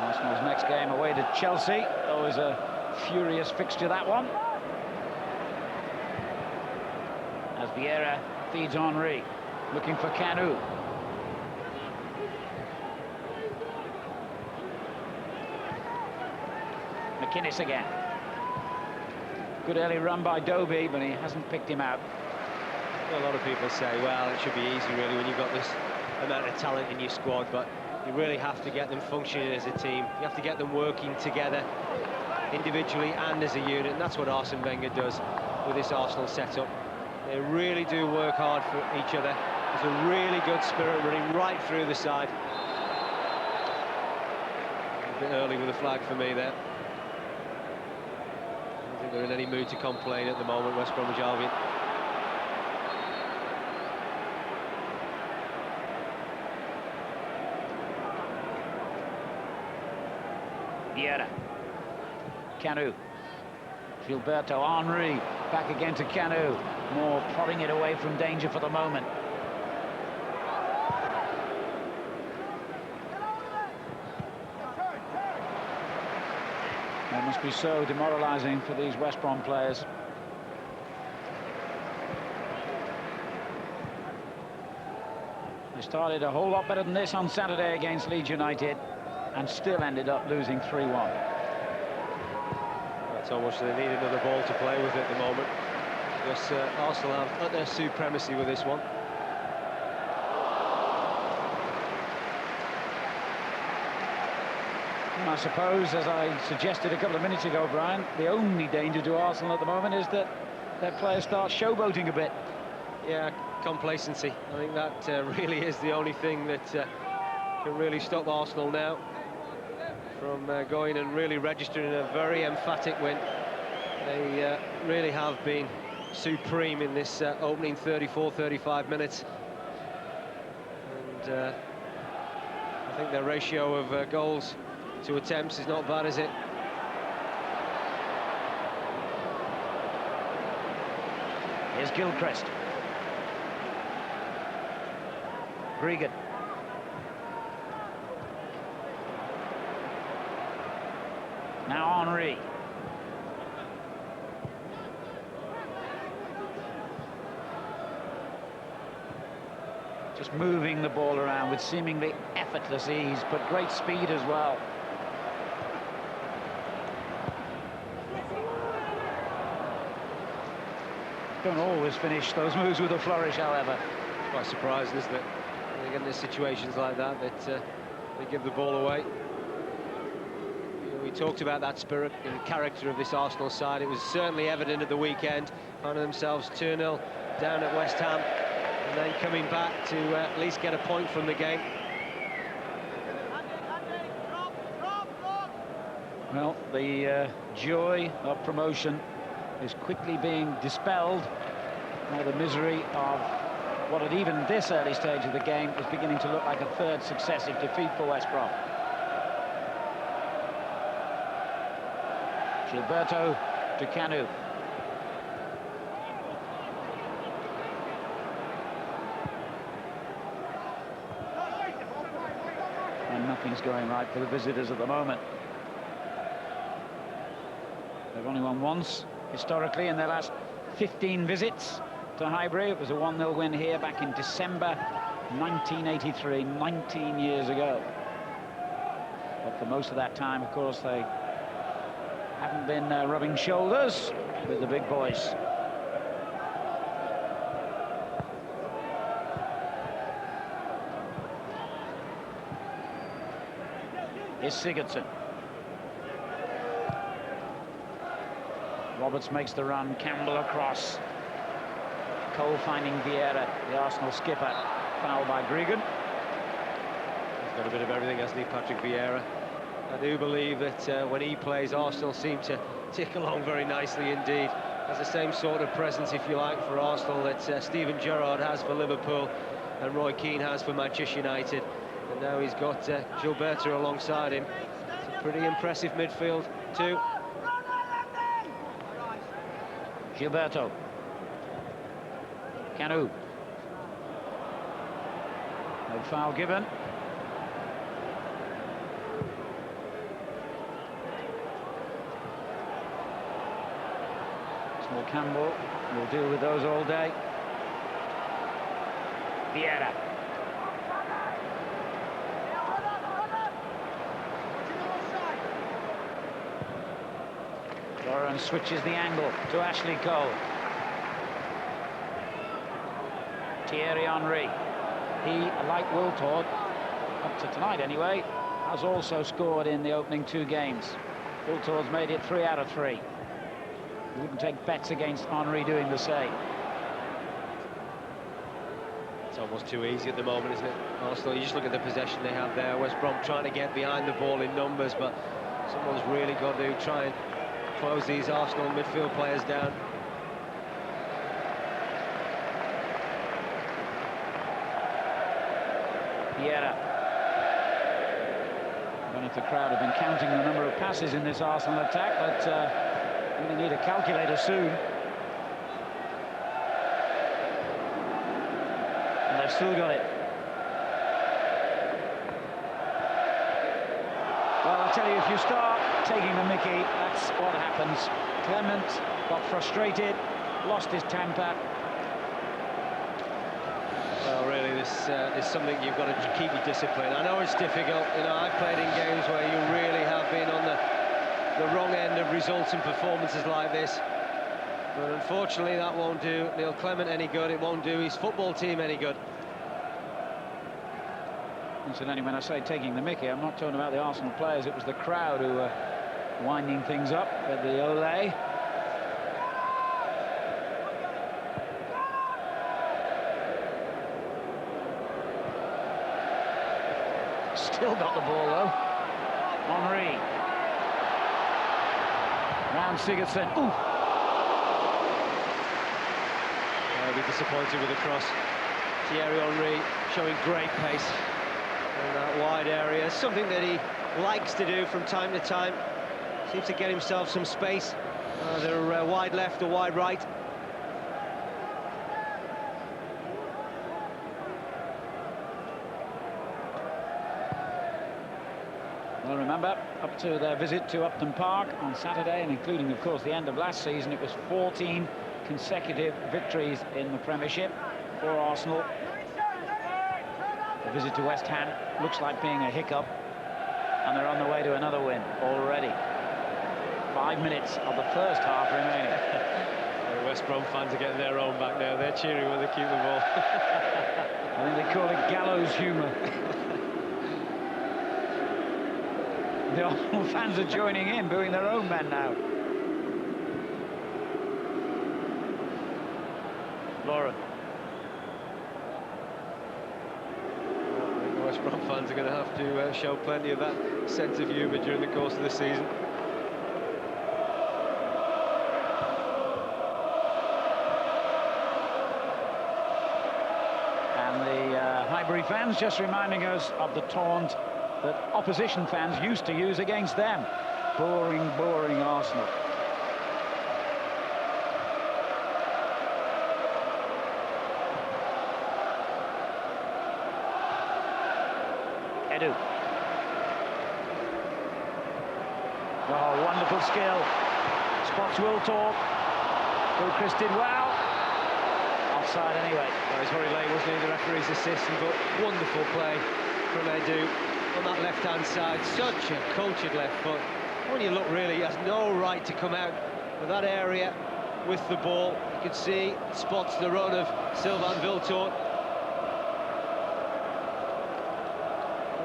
Speaker 2: Arsenal's next game away to Chelsea. Always a furious fixture, that one. As Vieira feeds Henry, looking for Canu. McInnes again. Good early run by Dobie, but he hasn't picked him out.
Speaker 3: A lot of people say, well, it should be easy, really, when you've got this amount of talent in your squad, but you really have to get them functioning as a team. You have to get them working together, individually and as a unit, and that's what Arsene Wenger does with this Arsenal setup. They really do work hard for each other. There's a really good spirit running right through the side. A bit early with the flag for me there. I don't think they're in any mood to complain at the moment, West Bromwich Albion.
Speaker 2: Vieira. Canu. Gilberto. Henry. Back again to Canu. More prodding it away from danger for the moment. That must be so demoralising for these West Brom players. They started a whole lot better than this on Saturday against Leeds United and still ended up losing 3-1.
Speaker 3: That's how much they need another ball to play with at the moment. Because Arsenal have utter supremacy with this one.
Speaker 2: And I suppose, as I suggested a couple of minutes ago, Brian, the only danger to Arsenal at the moment is that their players start showboating a bit.
Speaker 3: Yeah, complacency. I think that really is the only thing that can really stop Arsenal now from going and really registering a very emphatic win. They really have been supreme in this opening 34-35 minutes. And I think their ratio of goals to attempts is not bad, is it?
Speaker 2: Here's Gilchrist. Gregan. Now Henry. Just moving the ball around with seemingly effortless ease, but great speed as well. Don't always finish those moves with a flourish, however.
Speaker 3: It's quite surprising, isn't it? When they get into situations like that, they give the ball away. We talked about that spirit and character of this Arsenal side. It was certainly evident at the weekend, finding themselves 2-0 down at West Ham, and then coming back to at least get a point from the game.
Speaker 2: Well, the joy of promotion is quickly being dispelled by the misery of what at even this early stage of the game is beginning to look like a third successive defeat for West Brom. Gilberto to Canu. And nothing's going right for the visitors at the moment. They've only won once historically in their last 15 visits to Highbury. It was a 1-0 win here back in December 1983, 19 years ago. But for most of that time, of course, they haven't been rubbing shoulders with the big boys. Here's Sigurdsson. Roberts makes the run, Campbell across. Cole finding Vieira, the Arsenal skipper. Foul by Gregan.
Speaker 3: He's got a bit of everything, hasn't he, Patrick Vieira? I do believe that when he plays, Arsenal seem to tick along very nicely indeed. Has the same sort of presence, if you like, for Arsenal that Steven Gerrard has for Liverpool and Roy Keane has for Manchester United. And now he's got Gilberto alongside him. It's a pretty impressive midfield too.
Speaker 2: Gilberto. Canu. No foul given. Small Campbell will deal with those all day. Vieira. Lauren switches the angle to Ashley Cole. Thierry Henry. He, like Wiltord, up to tonight anyway, has also scored in the opening 2 games. Wiltord's made it 3 out of 3. You wouldn't take bets against Henry doing the same.
Speaker 3: It's almost too easy at the moment, isn't it? Arsenal, you just look at the possession they have there. West Brom trying to get behind the ball in numbers, but someone's really got to try and close these Arsenal midfield players down.
Speaker 2: Vieira. I don't know if the crowd have been counting the number of passes in this Arsenal attack, but we need a calculator soon. And they've still got it. Well, I'll tell you, if you start taking the mickey, that's what happens. Clement got frustrated, lost his temper.
Speaker 3: Well, really, this is something you've got to keep your discipline. I know it's difficult. You know, I've played in games where you really have been on the wrong end of results and performances like this. But unfortunately, that won't do Neil Clement any good. It won't do his football team any good.
Speaker 2: Incidentally, when I say taking the mickey, I'm not talking about the Arsenal players. It was the crowd who were winding things up at the Ole. Still got the ball, though. Henry. Round Sigurdsson. Ooh.
Speaker 3: I'll be disappointed with the cross. Thierry Henry showing great pace in that wide area. Something that he likes to do from time to time. Seems to get himself some space. Either wide left or wide right.
Speaker 2: Well, remember, up to their visit to Upton Park on Saturday, and including, of course, the end of last season, it was 14 consecutive victories in the Premiership for Arsenal. The visit to West Ham looks like being a hiccup, and they're on the way to another win already. 5 minutes of the first half remaining.
Speaker 3: The West Brom fans are getting their own back now. They're cheering when they keep the ball.
Speaker 2: I think they call it gallows humour. The Arsenal fans are joining in, booing their own men now. Lauren.
Speaker 3: The West Brom fans are going to have to show plenty of that sense of humour during the course of the season.
Speaker 2: And the Highbury fans just reminding us of the taunt that opposition fans used to use against them. Boring, boring Arsenal. Edu. Oh, wonderful skill. Spots will talk. Chris did well. Offside anyway.
Speaker 3: Well, he's very late, wasn't he? The referee's assistant, but wonderful play from Edu on that left-hand side. Such a cultured left foot. When you look, really, he has no right to come out of that area with the ball. You can see, spots the run of Sylvain Wiltord.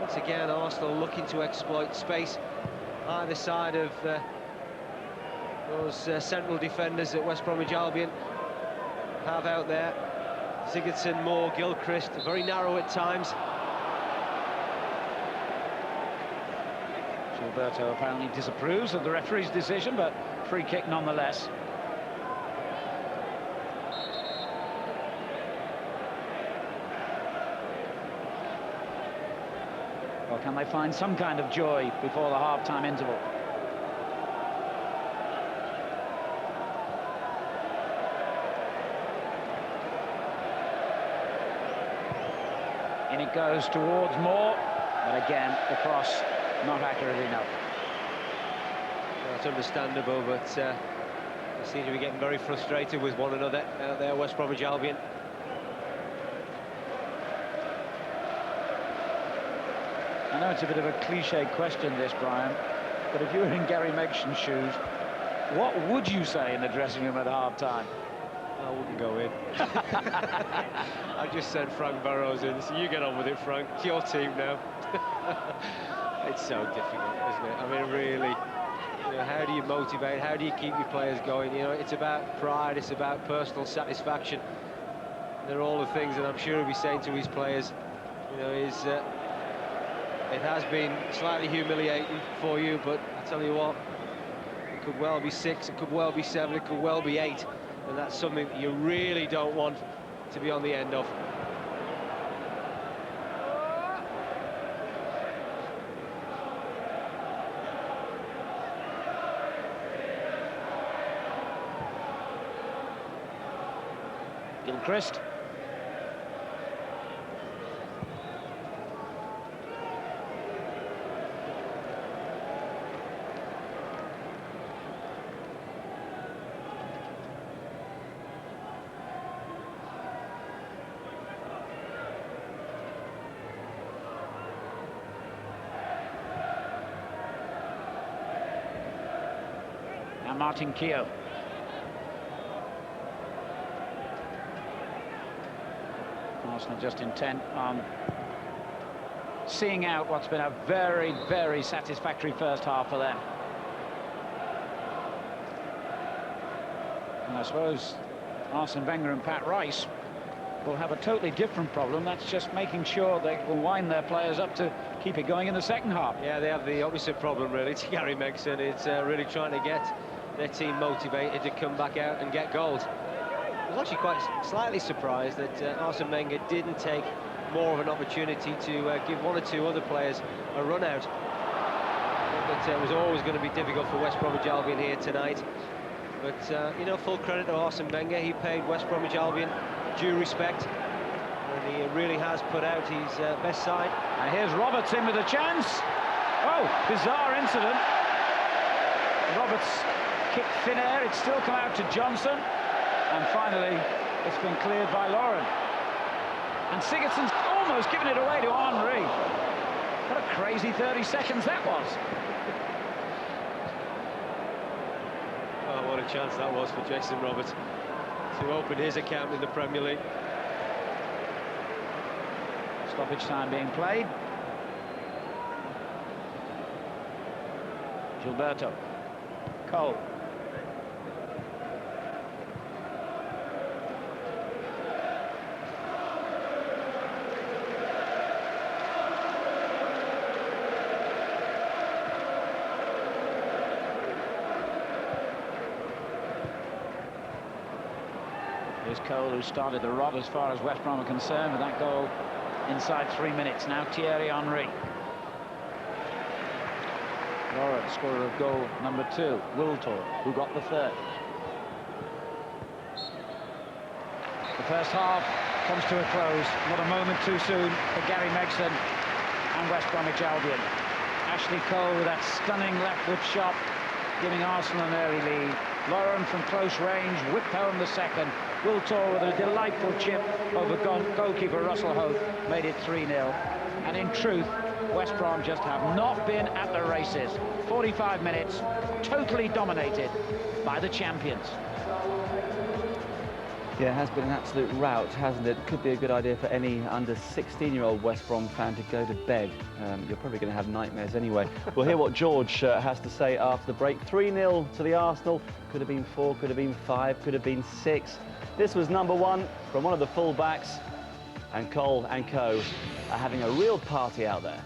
Speaker 3: Once again, Arsenal looking to exploit space either side of those central defenders that West Bromwich Albion have out there. Sigurdsson, Moore, Gilchrist, very narrow at times.
Speaker 2: Gilberto apparently disapproves of the referee's decision, but free kick nonetheless. Well, can they find some kind of joy before the half-time interval? In it goes towards Moore, but again, the cross not accurate enough.
Speaker 3: Well, it's understandable, but they seem to be getting very frustrated with one another out there, West Bromwich Albion.
Speaker 2: I know it's a bit of a cliche question, this, Brian, but if you were in Gary Megson's shoes, what would you say in the dressing room at half-time?
Speaker 3: I wouldn't go in. I just sent Frank Burrows in, so you get on with it, Frank. It's your team now. It's so difficult, isn't it? I mean, really, you know, how do you motivate? How do you keep your players going? You know, it's about pride, it's about personal satisfaction. They're all the things that I'm sure he'll be saying to his players. You know, it has been slightly humiliating for you, but I tell you what, it could well be 6, it could well be 7, it could well be 8, and that's something that you really don't want to be on the end of.
Speaker 2: Gilchrist. Martin Keogh. Arsenal just intent on seeing out what's been a very, very satisfactory first half for them. And I suppose Arsene Wenger and Pat Rice will have a totally different problem. That's just making sure they will wind their players up to keep it going in the second half.
Speaker 3: Yeah, they have the opposite problem, really, to Gary Megson. It's really trying to get their team motivated to come back out and get goals. I was actually quite slightly surprised that Arsene Wenger didn't take more of an opportunity to give one or two other players a run out. It was always going to be difficult for West Bromwich Albion here tonight. But, you know, full credit to Arsene Wenger. He paid West Bromwich Albion due respect. And he really has put out his best side.
Speaker 2: And here's Roberts in with a chance. Oh, bizarre incident. Roberts kicked thin air. It's still come out to Johnson. And finally, it's been cleared by Lauren. And Sigurdsson's almost given it away to Henry. What a crazy 30 seconds that was.
Speaker 3: Oh, what a chance that was for Jason Roberts to open his account in the Premier League.
Speaker 2: Stoppage time being played. Gilberto. Cole. Here's Cole, who started the rod as far as West Brom are concerned with that goal inside 3 minutes. Now Thierry Henry. Lawrence, scorer of goal number 2. Wiltor, who got the third. The first half comes to a close. Not a moment too soon for Gary Megson and West Bromwich Albion. Ashley Cole with that stunning left foot shot, giving Arsenal an early lead. Lauren from close range whipped home the second. Wiltor with a delightful chip over goalkeeper Russell Hope made it 3-0. And in truth, West Brom just have not been at the races. 45 minutes, totally dominated by the champions.
Speaker 1: Yeah, it has been an absolute rout, hasn't it? Could be a good idea for any under 16-year-old West Brom fan to go to bed. You're probably going to have nightmares anyway. We'll hear what George has to say after the break. 3-0 to the Arsenal. Could have been 4, could have been 5, could have been 6. This was number 1 from one of the full-backs. And Cole and co are having a real party out there.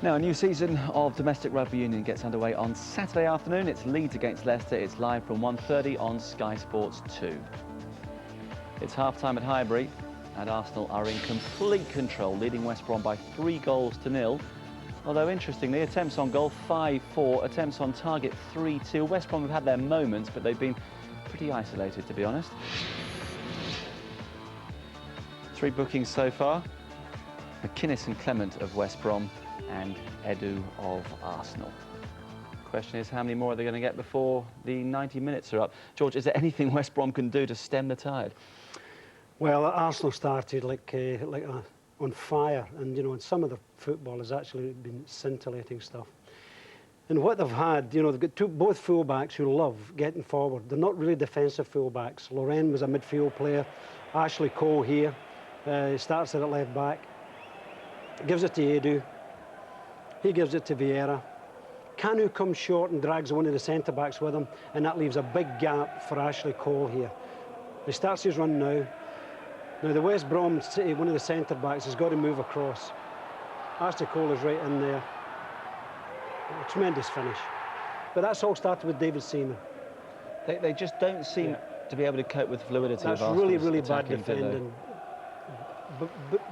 Speaker 1: Now, a new season of domestic rugby union gets underway on Saturday afternoon. It's Leeds against Leicester. It's live from 1:30 on Sky Sports 2. It's half-time at Highbury, and Arsenal are in complete control, leading West Brom by 3-0. Although, interestingly, attempts on goal 5-4, attempts on target 3-2. West Brom have had their moments, but they've been pretty isolated, to be honest. 3 bookings so far. McInnes and Clement of West Brom, and Edu of Arsenal. The question is, how many more are they going to get before the 90 minutes are up? George, is there anything West Brom can do to stem the tide?
Speaker 4: Well, Arsenal started on fire, and you know, and some of the football has actually been scintillating stuff. And what they've had, you know, they've got both full-backs who love getting forward. They're not really defensive full-backs. Loren was a midfield player. Ashley Cole here starts at left back. Gives it to Edu. He gives it to Vieira. Kanu comes short and drags one of the centre-backs with him, and that leaves a big gap for Ashley Cole here. He starts his run now. Now, the West Brom City, one of the centre-backs, has got to move across. Ashley Cole is right in there. A tremendous finish. But that's all started with David Seaman.
Speaker 1: They just don't seem to be able to cope with fluidity.
Speaker 4: That's
Speaker 1: of
Speaker 4: really,
Speaker 1: Arsenal's
Speaker 4: really bad
Speaker 1: attacking,
Speaker 4: defending.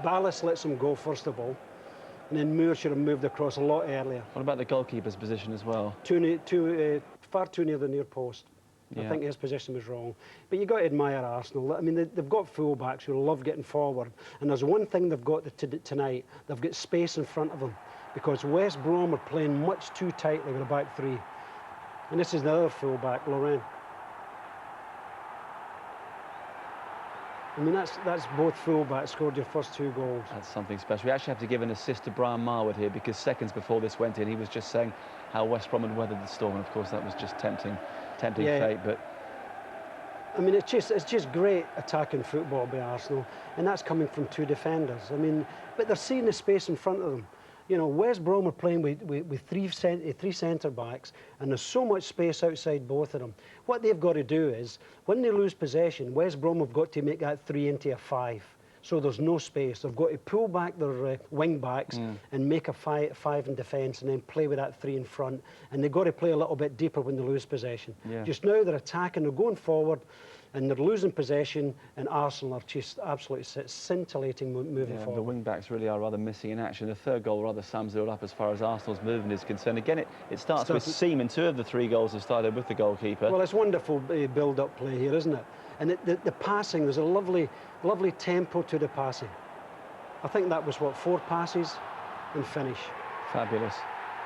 Speaker 4: Ballas lets him go, first of all. And then Moore should have moved across a lot earlier.
Speaker 1: What about the goalkeeper's position as well?
Speaker 4: Far too near the near post.
Speaker 1: Yeah.
Speaker 4: I think his position was wrong. But you've got to admire Arsenal. I mean, they've got full-backs who love getting forward. And there's one thing they've got tonight. They've got space in front of them. Because West Brom are playing much too tightly with a back 3. And this is the other full-back, Lorraine. I mean, that's both full-backs scored your first 2 goals.
Speaker 1: That's something special. We actually have to give an assist to Brian Marwood here, because seconds before this went in, he was just saying how West Brom had weathered the storm. And of course, that was just tempting fate. But
Speaker 4: I mean, it's just great attacking football by Arsenal, and that's coming from 2 defenders. I mean, but they're seeing the space in front of them. You know, West Brom are playing with three centre-backs, and there's so much space outside both of them. What they've got to do is, when they lose possession, West Brom have got to make that 3 into a 5. So there's no space. They've got to pull back their wing-backs and make a 5 in defence, and then play with that 3 in front. And they've got to play a little bit deeper when they lose possession.
Speaker 1: Yeah.
Speaker 4: Just now they're attacking, they're going forward, and they're losing possession, and Arsenal are just absolutely scintillating moving forward.
Speaker 1: The wing-backs really are rather missing in action. The third goal rather sums it all up as far as Arsenal's movement is concerned. Again, it starts with Seaman. 2 of the 3 goals have started with the goalkeeper.
Speaker 4: Well, it's wonderful build-up play here, isn't it? And the passing, there's a lovely tempo to the passing. I think that was, what, 4 passes and finish.
Speaker 1: Fabulous.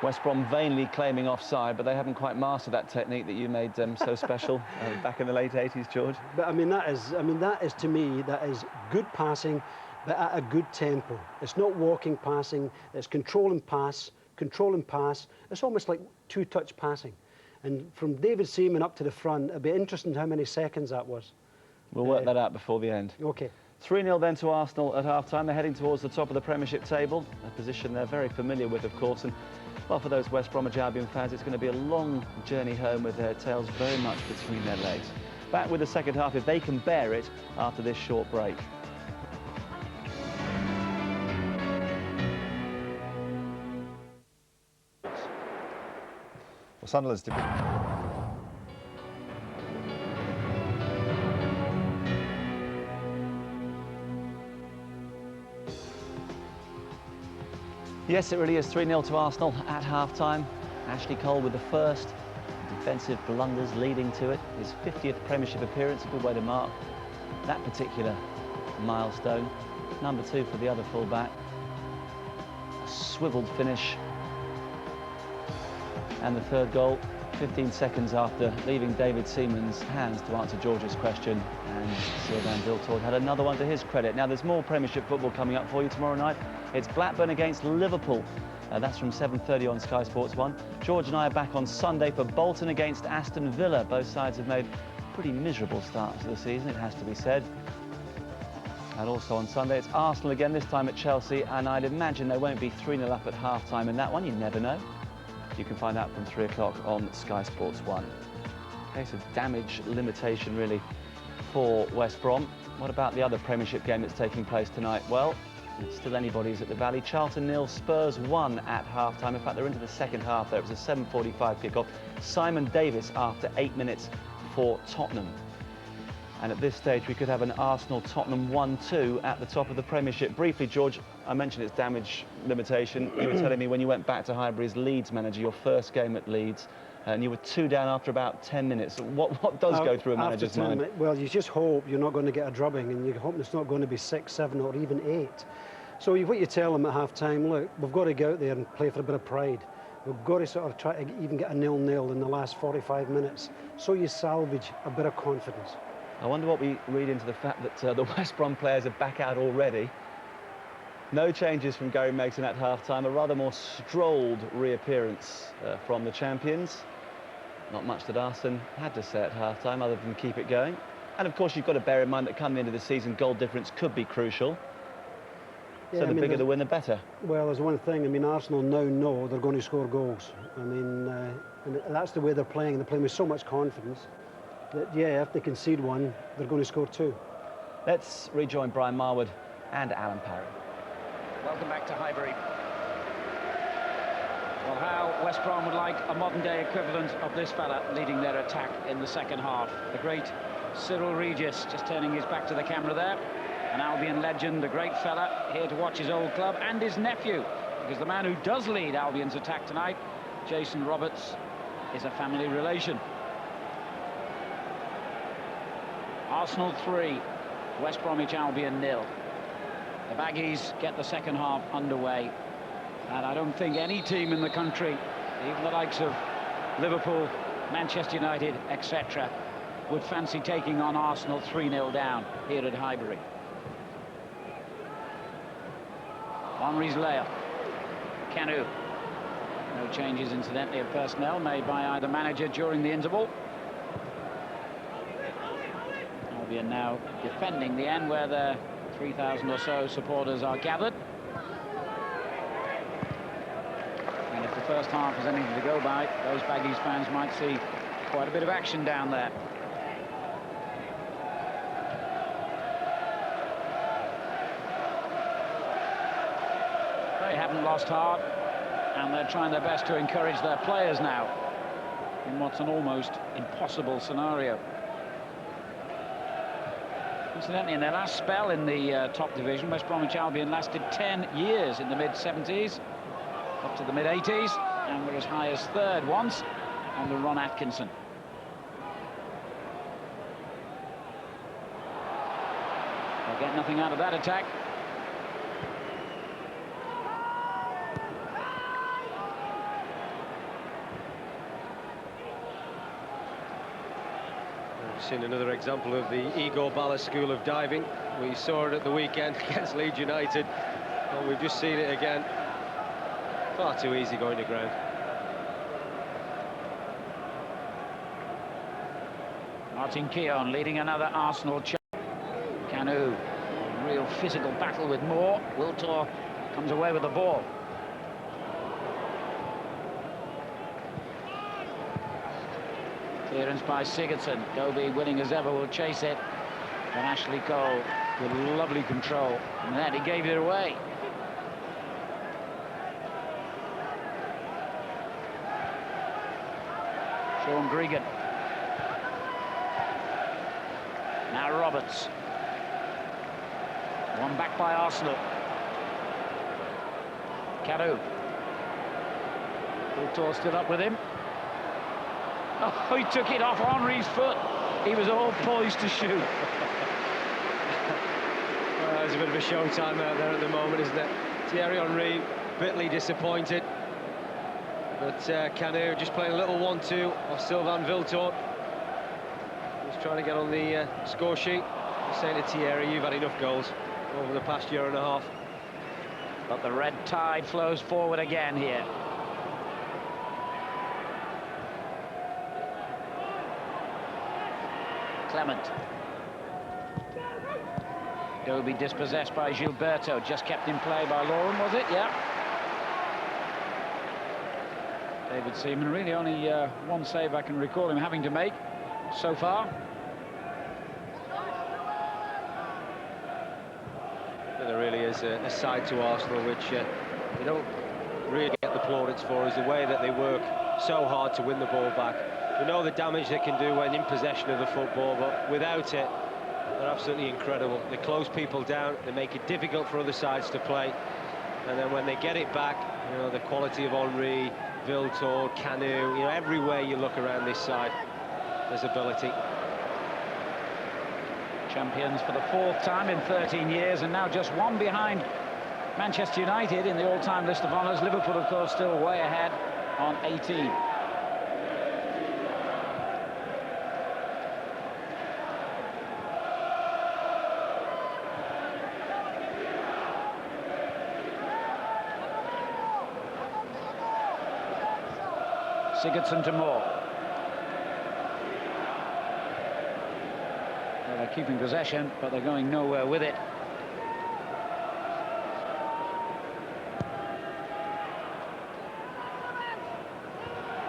Speaker 1: West Brom vainly claiming offside, but they haven't quite mastered that technique that you made so special back in the late 80s, George.
Speaker 4: But I mean, that is to me, that is good passing, but at a good tempo. It's not walking passing, it's control and pass. It's almost like 2-touch passing. And from David Seaman up to the front, it'd be interesting how many seconds that was.
Speaker 1: We'll work that out before the end.
Speaker 4: Okay.
Speaker 1: 3-0 then to Arsenal at half-time. They're heading towards the top of the Premiership table, a position they're very familiar with, of course. And, well, for those West Bromwich Albion fans, it's going to be a long journey home with their tails very much between their legs. Back with the second half, if they can bear it, after this short break.
Speaker 5: Well, Sunderland's
Speaker 1: Yes, it really is 3-0 to Arsenal at half-time. Ashley Cole with the first. Defensive blunders leading to it. His 50th Premiership appearance, a good way to mark that particular milestone. Number 2 for the other full-back. A swiveled finish. And the third goal, 15 seconds after leaving David Seaman's hands to answer George's question. And Sylvain Diltord had another one to his credit. Now, there's more Premiership football coming up for you tomorrow night. It's Blackburn against Liverpool. That's from 7:30 on Sky Sports 1. George and I are back on Sunday for Bolton against Aston Villa. Both sides have made pretty miserable starts to the season, it has to be said. And also on Sunday, it's Arsenal again, this time at Chelsea. And I'd imagine they won't be 3-0 up at half-time in that one. You never know. You can find out from 3 o'clock on Sky Sports 1. Case of damage limitation, really, for West Brom. What about the other Premiership game that's taking place tonight? Well, it's still anybody's at the Valley. Charlton 0, Spurs 1 at half-time. In fact, they're into the second half there. It was a 7:45 kickoff. Simon Davis after 8 minutes for Tottenham. And at this stage, we could have an Arsenal-Tottenham 1-2 at the top of the Premiership. Briefly, George, I mentioned its damage limitation. You were telling me when you went back to Highbury as Leeds manager, your first game at Leeds, and you were 2 down after about 10 minutes. What does go through a manager's mind?
Speaker 4: Well, you just hope you're not going to get a drubbing, and you hope it's not going to be 6, 7 or even 8. So what you tell them at half-time, look, we've got to go out there and play for a bit of pride. We've got to sort of try to even get a 0-0 in the last 45 minutes, so you salvage a bit of confidence.
Speaker 1: I wonder what we read into the fact that the West Brom players are back out already. No changes from Gary Megson at half-time, a rather more strolled reappearance from the champions. Not much that Arsene had to say at half-time other than keep it going. And of course, you've got to bear in mind that come the end of the season, goal difference could be crucial. Yeah, so the bigger the win, the better.
Speaker 4: Well, there's one thing. I mean, Arsenal now know they're going to score goals. I mean, and that's the way they're playing. They're playing with so much confidence that, yeah, if they concede one, they're going to score 2.
Speaker 1: Let's rejoin Brian Marwood and Alan Parry.
Speaker 2: Welcome back to Highbury. Well, how West Brom would like a modern-day equivalent of this fella leading their attack in the second half. The great Cyril Regis, just turning his back to the camera there. An Albion legend, a great fella, here to watch his old club and his nephew, because the man who does lead Albion's attack tonight, Jason Roberts, is a family relation. Arsenal 3, West Bromwich Albion 0. The Baggies get the second half underway, and I don't think any team in the country, even the likes of Liverpool, Manchester United, etc., would fancy taking on Arsenal 3-0 down here at Highbury. Henry's layup. Kanu. No changes, incidentally, of personnel made by either manager during the interval. Albion now defending the end where their 3,000 or so supporters are gathered. And if the first half is anything to go by, those Baggies fans might see quite a bit of action down there. They haven't lost heart, and they're trying their best to encourage their players now in what's an almost impossible scenario. Incidentally, in their last spell in the top division, West Bromwich Albion lasted 10 years in the mid-70s, up to the mid-80s, and were as high as third once under Ron Atkinson. They'll get nothing out of that attack.
Speaker 3: Seen another example of the Igor Bala school of diving. We saw it at the weekend against Leeds United, and we've just seen it again. Far too easy going to ground.
Speaker 2: Martin Keown leading another Arsenal charge. Kanu, real physical battle with Moore. Wiltor comes away with the ball. Clearance by Sigurdsson. Dobie, winning as ever, will chase it. And Ashley Cole with lovely control. And then he gave it away. Sean Gregan. Now Roberts. One back by Arsenal. Carew. Wiltor still up with him. Oh, he took it off Henry's foot. He was all poised to shoot.
Speaker 3: Well, there's a bit of a showtime out there at the moment, isn't it? Thierry Henry, bitterly disappointed. But Kanu just playing a little 1-2 off Sylvain Wiltor. He's trying to get on the score sheet. He's saying to Thierry, you've had enough goals over the past year and a half.
Speaker 2: But the red tide flows forward again here. Clement. Dobie dispossessed by Gilberto, just kept in play by Lauren, was it? Yeah. David Seaman, really only one save I can recall him having to make so far.
Speaker 3: There really is a side to Arsenal which they don't really get the plaudits for, is the way that they work so hard to win the ball back. We know the damage they can do when in possession of the football, but without it, they're absolutely incredible. They close people down, they make it difficult for other sides to play, and then when they get it back, you know, the quality of Henry, Wiltor, Kanu, you know, everywhere you look around this side, there's ability.
Speaker 2: Champions for the fourth time in 13 years, and now just one behind Manchester United in the all-time list of honours. Liverpool, of course, still way ahead on 18. Sigurdsson to Moore. Well, they're keeping possession, but they're going nowhere with it.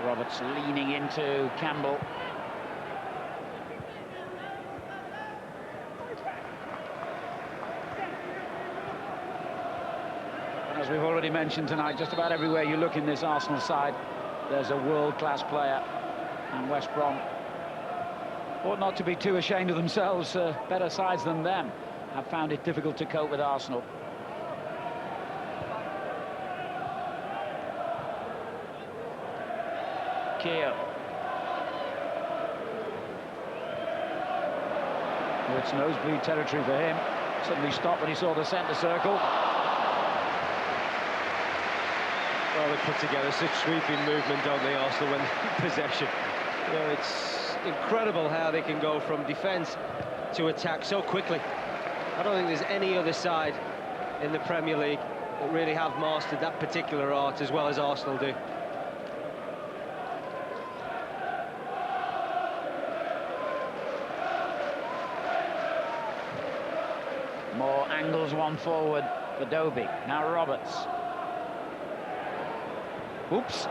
Speaker 2: Roberts leaning into Campbell. As we've already mentioned tonight, just about everywhere you look in this Arsenal side, there's a world-class player, and West Brom ought not to be too ashamed of themselves. Better sides than them have found it difficult to cope with Arsenal. Keogh. Oh, it's nosebleed territory for him. Suddenly stopped when he saw the centre circle.
Speaker 3: Well, they put together such sweeping movement, don't they, Arsenal, when in possession. You know, it's incredible how they can go from defence to attack so quickly. I don't think there's any other side in the Premier League that really have mastered that particular art as well as Arsenal do.
Speaker 2: More angles, one forward for Dobie. Now Roberts. Oops.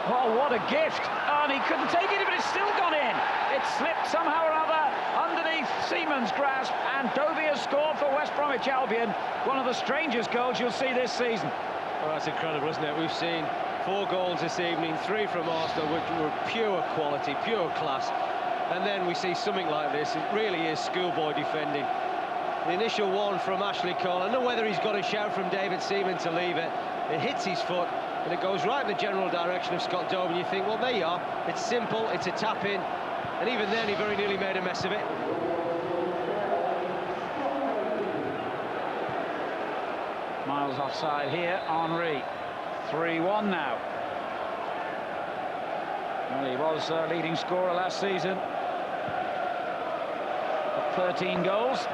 Speaker 2: Oh, what a gift. Oh, and he couldn't take it, but it's still gone in. It slipped somehow or other underneath Seaman's grasp, and Dobie has scored for West Bromwich Albion. One of the strangest goals you'll see this season.
Speaker 3: Well, that's incredible, isn't it? We've seen 4 goals this evening, 3 from Arsenal, which were pure quality, pure class. And then we see something like this. It really is schoolboy defending. The initial one from Ashley Cole. I don't know whether he's got a shout from David Seaman to leave it. It hits his foot, and it goes right in the general direction of Scott Dobie. And you think, well, there you are. It's simple, it's a tap-in. And even then, he very nearly made a mess of it.
Speaker 2: Miles offside here, Henry. 3-1 now. Well, he was leading scorer last season. 13 goals.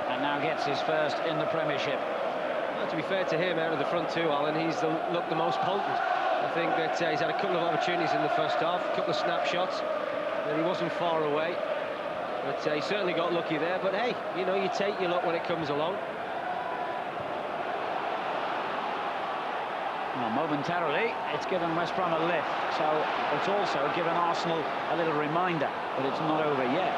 Speaker 2: And now gets his first in the Premiership.
Speaker 3: Well, to be fair to him, out of the front two, Alan, he's looked the most potent. I think that he's had a couple of opportunities in the first half, a couple of snapshots, and he wasn't far away. But he certainly got lucky there. But hey, you know, you take your luck when it comes along.
Speaker 2: Well, momentarily, it's given West Brom a lift, so it's also given Arsenal a little reminder that it's not over yet.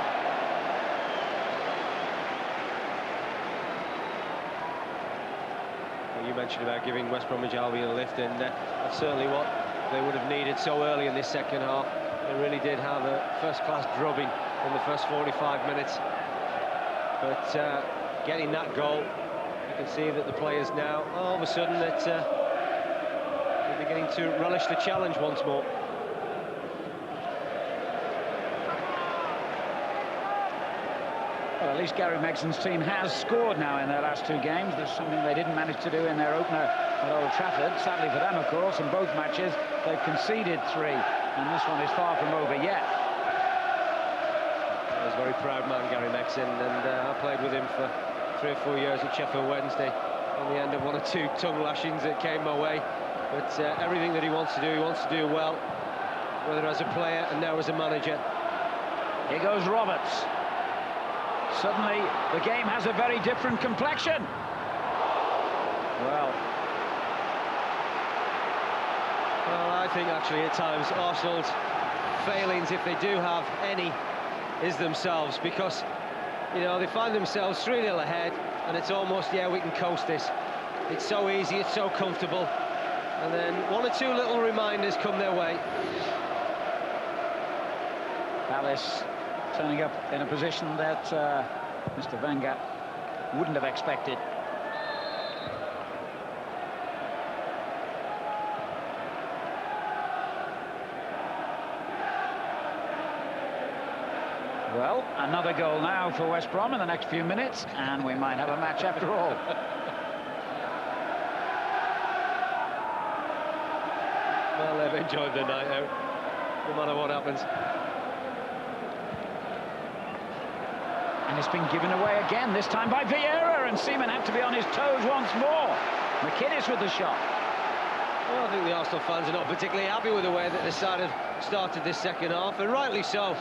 Speaker 3: Well, you mentioned about giving West Bromwich Albion a lift, and that's certainly what they would have needed so early in this second half. They really did have a first-class drubbing in the first 45 minutes. But getting that goal, you can see that the players now, all of a sudden, that they're beginning to relish the challenge once more.
Speaker 2: Well, at least Gary Megson's team has scored now in their last 2 games. There's something they didn't manage to do in their opener at Old Trafford. Sadly for them, of course, in both matches, they've conceded 3, and this one is far from over yet.
Speaker 3: He's a very proud man, Gary Megson, and I played with him for 3 or 4 years at Sheffield Wednesday. In the end of 1 or 2 tongue lashings that came my way. But everything that he wants to do well, whether as a player and now as a manager.
Speaker 2: Here goes Roberts. Suddenly, the game has a very different complexion. Well,
Speaker 3: I think actually at times Arsenal's failings, if they do have any, is themselves, because, you know, they find themselves 3-0 ahead, and it's almost, yeah, we can coast this. It's so easy, it's so comfortable, and then 1 or 2 little reminders come their way.
Speaker 2: Ellis turning up in a position that Mr. Wenger wouldn't have expected. Well, another goal now for West Brom in the next few minutes, and we might have a match after all.
Speaker 3: Well, they've enjoyed the night out, no matter what happens.
Speaker 2: And it's been given away again, this time by Vieira, and Seaman had to be on his toes once more. McInnes with the shot.
Speaker 3: Well, I think the Arsenal fans are not particularly happy with the way that they started this second half, and rightly so.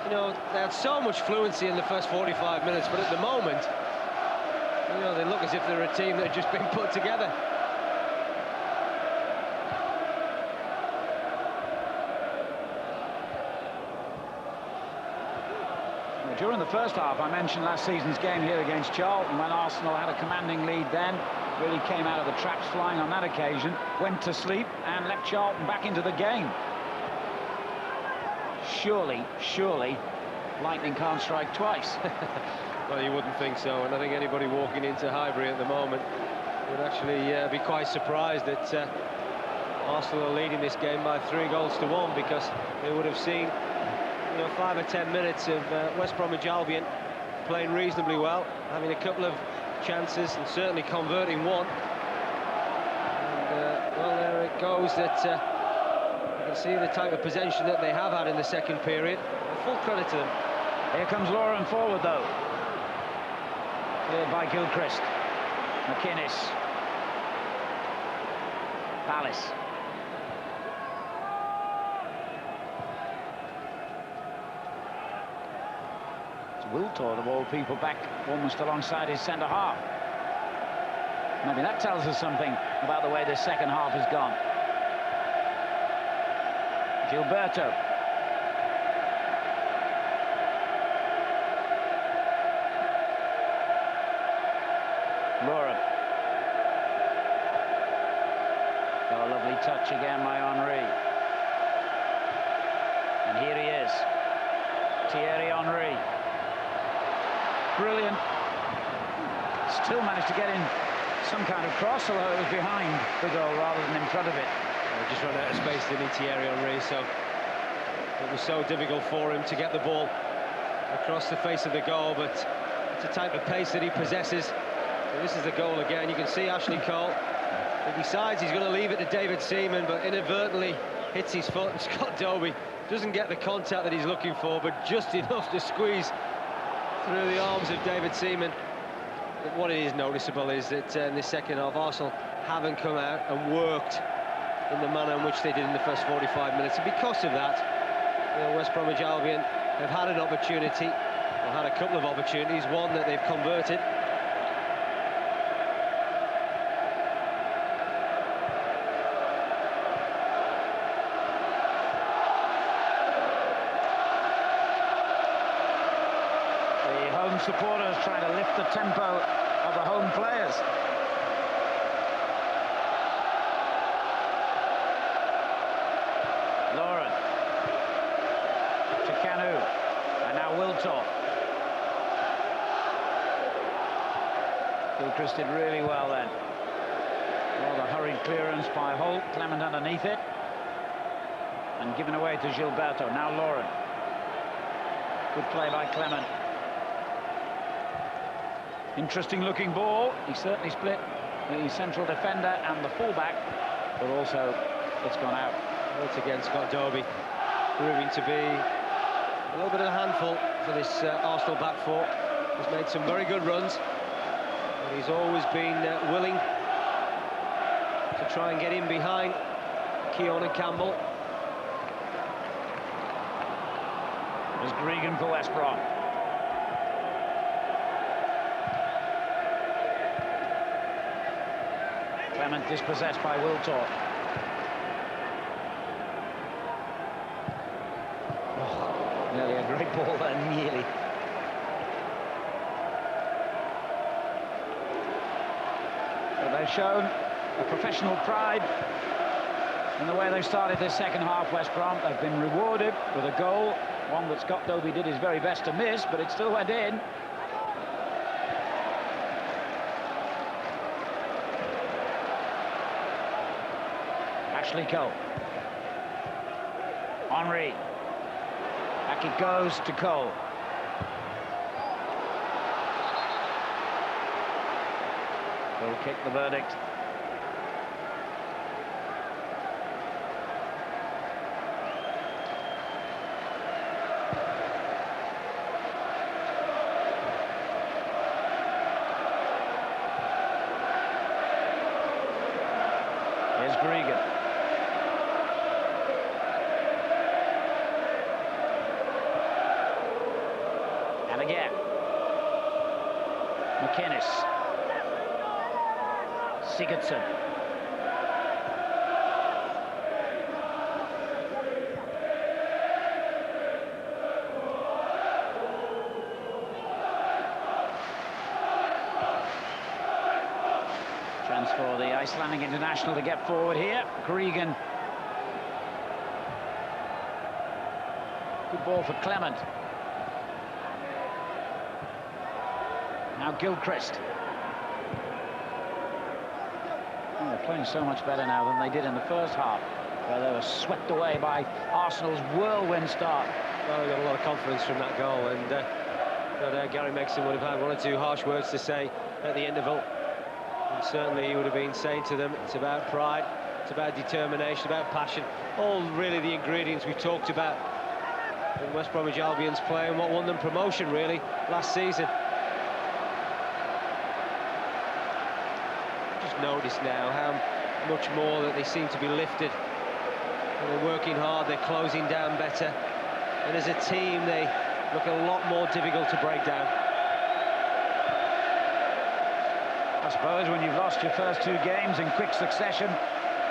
Speaker 3: You know, they had so much fluency in the first 45 minutes, but at the moment, you know, they look as if they're a team that had just been put together.
Speaker 2: During the first half, I mentioned last season's game here against Charlton, when Arsenal had a commanding lead then, really came out of the traps flying on that occasion, went to sleep and left Charlton back into the game. Surely, lightning can't strike twice.
Speaker 3: Well, you wouldn't think so, and I think anybody walking into Highbury at the moment would actually be quite surprised that Arsenal are leading this game by 3-1, because they would have seen, you know, 5 or 10 minutes of West Bromwich Albion playing reasonably well, having a couple of chances and certainly converting one. And, well, there it goes, that can see the type of possession that they have had in the second period. Full credit to them.
Speaker 2: Here comes Lauren forward, though. Cleared by Gilchrist. McInnes. Palace. It's Wiltord, of all people, back almost alongside his centre-half. Maybe that tells us something about the way this second half has gone. Gilberto. Lauren. Oh, lovely touch again by Henry. And here he is. Thierry Henry. Brilliant. Still managed to get in some kind of cross, although it was behind the goal rather than in front of it.
Speaker 3: Just ran out of space, didn't he, Thierry Henry? So it was so difficult for him to get the ball across the face of the goal, but it's a type of pace that he possesses. And this is the goal again. You can see Ashley Cole. He decides he's going to leave it to David Seaman, but inadvertently hits his foot, and Scott Dobie doesn't get the contact that he's looking for, but just enough to squeeze through the arms of David Seaman. But what is noticeable is that in the second half, Arsenal haven't come out and worked in the manner in which they did in the first 45 minutes. And because of that, you know, West Bromwich Albion have had an opportunity, or had a couple of opportunities, one that they've converted.
Speaker 2: The home supporters trying to lift the tempo of the home players. Lauren to Canu, and now Wiltord. Gilchrist did really well then. Rather hurried clearance by Holt, Clement underneath it, and given away to Gilberto. Now Lauren. Good play by Clement. Interesting looking ball. He certainly split the central defender and the fullback, but also it's gone out.
Speaker 3: Once again, Scott Dobie proving to be a little bit of a handful for this Arsenal back four. He's made some very good runs, and he's always been willing to try and get in behind Keown and Campbell.
Speaker 2: There's Gregan for West Brom. Clement dispossessed by Wiltord. Oh, nearly a great ball there, nearly. But they've shown a professional pride in the way they started this second half, West Brom. They've been rewarded with a goal, one that Scott Dobie did his very best to miss, but it still went in. Ashley Cole. Henry. Back it goes to Cole. Goal kick, the verdict. Here's Gregan. And again. McInnes. Sigurdsson. Chance for the Icelandic international to get forward here. Gregan. Good ball for Clement. Now Gilchrist. Oh, they're playing so much better now than they did in the first half, where they were swept away by Arsenal's whirlwind start.
Speaker 3: Well, they got a lot of confidence from that goal, and Gary Megson would have had one or two harsh words to say at the interval. And certainly he would have been saying to them, it's about pride, it's It's about determination, about passion, all really the ingredients we talked about in West Bromwich Albion's play and what won them promotion really last season. Just notice now how much more that they seem to be lifted. They're working hard, they're closing down better, and as a team they look a lot more difficult to break down.
Speaker 2: I suppose when you've lost your first 2 games in quick succession,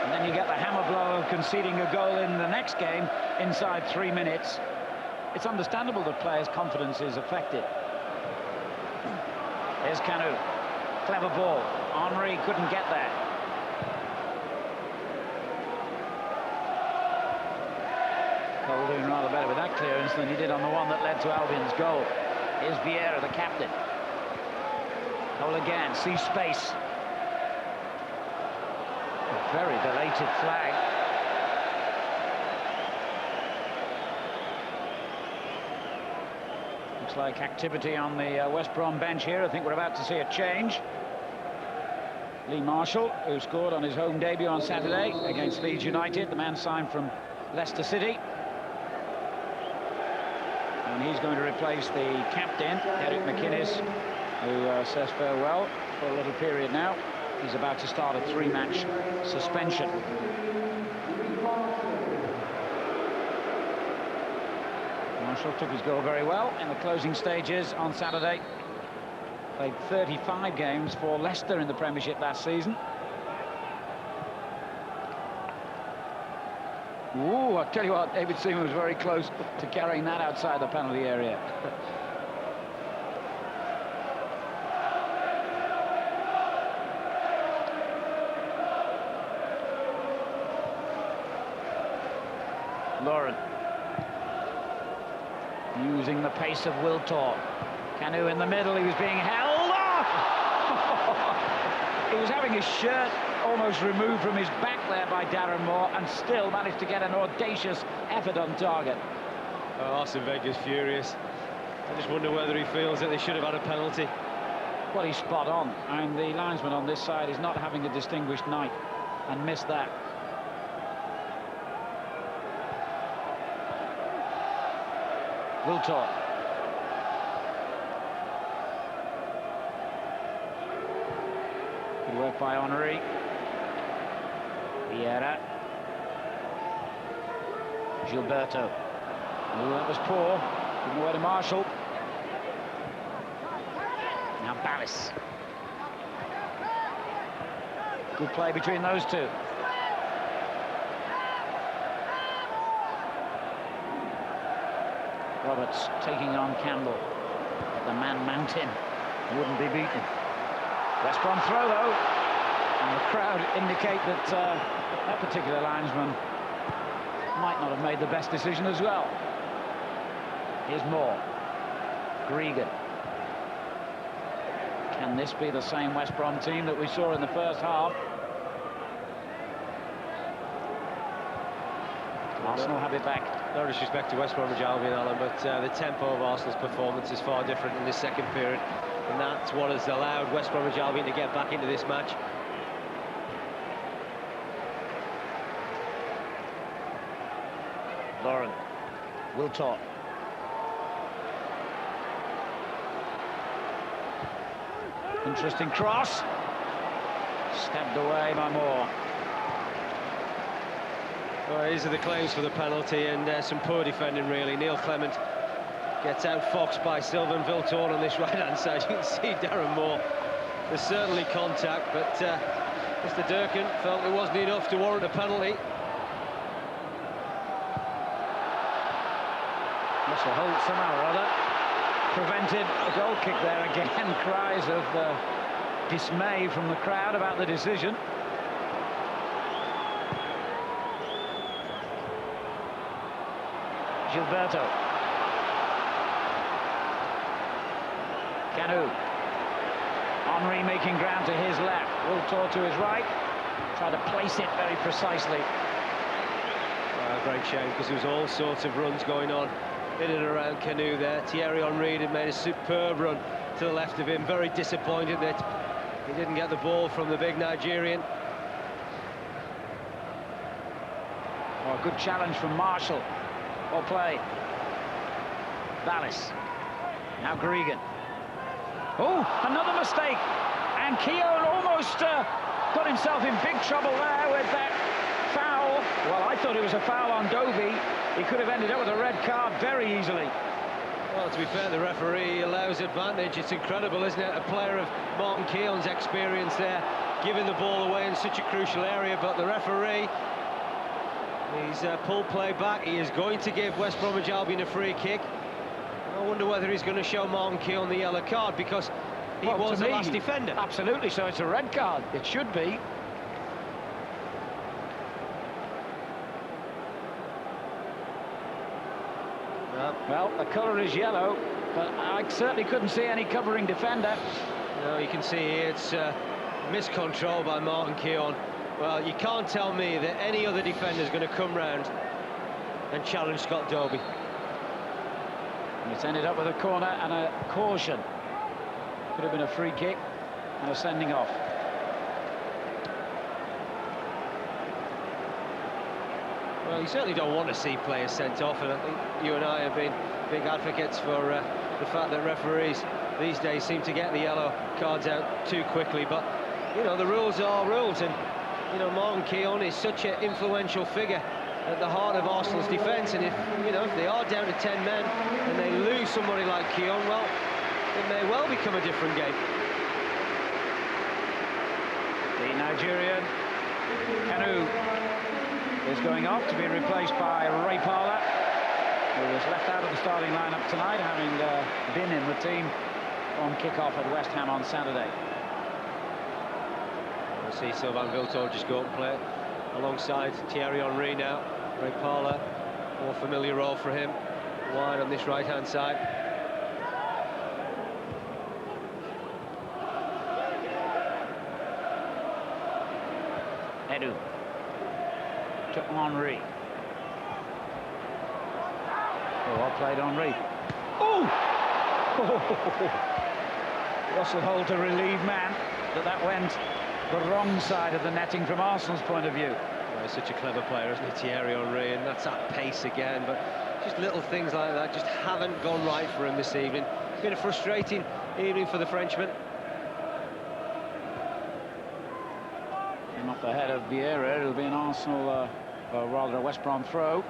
Speaker 2: and then you get the hammer blow of conceding a goal in the next game inside 3 minutes, it's understandable that players' confidence is affected. Here's Kanu, clever ball. Henry couldn't get there. Cole doing rather better with that clearance than he did on the one that led to Albion's goal. Here's Vieira, the captain. Cole again, sees space. A very belated flag. Looks like activity on the West Brom bench here. I think we're about to see a change. Lee Marshall, who scored on his home debut on Saturday against Leeds United, the man signed from Leicester City. And he's going to replace the captain, Eric McInnes, who says farewell for a little period now. He's about to start a 3-match suspension. Marshall took his goal very well in the closing stages on Saturday. Played 35 games for Leicester in the Premiership last season. Ooh, I tell you what, David Seaman was very close to carrying that outside the penalty area. Lauren using the pace of Wiltor. Kanu in the middle, he was being held off. He was having his shirt almost removed from his back there by Darren Moore and still managed to get an audacious effort on target.
Speaker 3: Oh, Arsene Wenger's furious. I just wonder whether he feels that they should have had a penalty.
Speaker 2: Well, he's spot on. And the linesman on this side is not having a distinguished night and missed that. Wiltor. Good work by Henry. Vieira. Gilberto. Oh, that was poor. Giving away to Marshall. Now Ballis. Good play between those two. Roberts taking on Campbell at the Mann mountain. Wouldn't be beaten. West Brom throw though, and the crowd indicate that that particular linesman might not have made the best decision as well. Here's Moore. Gregan. Can this be the same West Brom team that we saw in the first half? Arsenal have it back.
Speaker 3: No disrespect to West Bromwich Albion, Alan, but the tempo of Arsenal's performance is far different in this second period, and that's what has allowed West Bromwich Albion to get back into this match.
Speaker 2: Lauren. Wiltor. Interesting cross. Stabbed away by Moore.
Speaker 3: Well, these are the claims for the penalty, and some poor defending really. Neil Clement gets outfoxed by Sylvain Wiltor on this right-hand side. You can see Darren Moore. There's certainly contact, but Mr. Durkin felt it wasn't enough to warrant a penalty.
Speaker 2: Russell Holt somehow or other prevented a goal kick there again. Cries of dismay from the crowd about the decision. Gilberto. Kanu. Henry making ground to his left. Wiltor to his right. Try to place it very precisely.
Speaker 3: Great shame, because there was all sorts of runs going on in and around Kanu there. Thierry Henry had made a superb run to the left of him. Very disappointed that he didn't get the ball from the big Nigerian.
Speaker 2: Oh, good challenge from Marshall. Well played. Ellis. Now Gregan. Oh, another mistake. And Keown almost got himself in big trouble there with that foul. Well, I thought it was a foul on Dovey. He could have ended up with a red card very easily.
Speaker 3: Well, to be fair, the referee allows advantage. It's incredible, isn't it? A player of Martin Keown's experience there, giving the ball away in such a crucial area, but the referee, he's pulled play back. He is going to give West Bromwich Albion a free kick. I wonder whether he's going to show Martin Keown the yellow card, because he was the last defender.
Speaker 2: Absolutely, so it's a red card. It should be. Well, the colour is yellow, but I certainly couldn't see any covering defender.
Speaker 3: No, you can see here it's miscontrol by Martin Keown. Well, you can't tell me that any other defender is going to come round and challenge Scott Dobie.
Speaker 2: And it's ended up with a corner and a caution. Could have been a free kick and a sending off.
Speaker 3: Well, you certainly don't want to see players sent off, and I think you and I have been big advocates for the fact that referees these days seem to get the yellow cards out too quickly. But, you know, the rules are rules, and, you know, Martin Keown is such an influential figure at the heart of Arsenal's defence, and if they are down to 10 men and they lose somebody like Keown, well, it may well become a different game.
Speaker 2: The Nigerian Kanu is going off to be replaced by Ray Parlour, who was left out of the starting lineup tonight, having been in the team on kick-off at West Ham on Saturday.
Speaker 3: We'll see Sylvain Wiltord just go up and play alongside Thierry Henry now. Ray Parlour, more familiar role for him, wide on this right-hand side.
Speaker 2: Edu to Henry. Oh, well played, Henry. Oh! Russell Holt to relieve Mann, but that went the wrong side of the netting from Arsenal's point of view.
Speaker 3: Well, he's such a clever player, isn't he, Thierry Henry, and that's that pace again, but just little things like that just haven't gone right for him this evening. It's been a frustrating evening for the Frenchman.
Speaker 2: Came off the head of Vieira. It'll be an Arsenal, or rather a West Brom throw.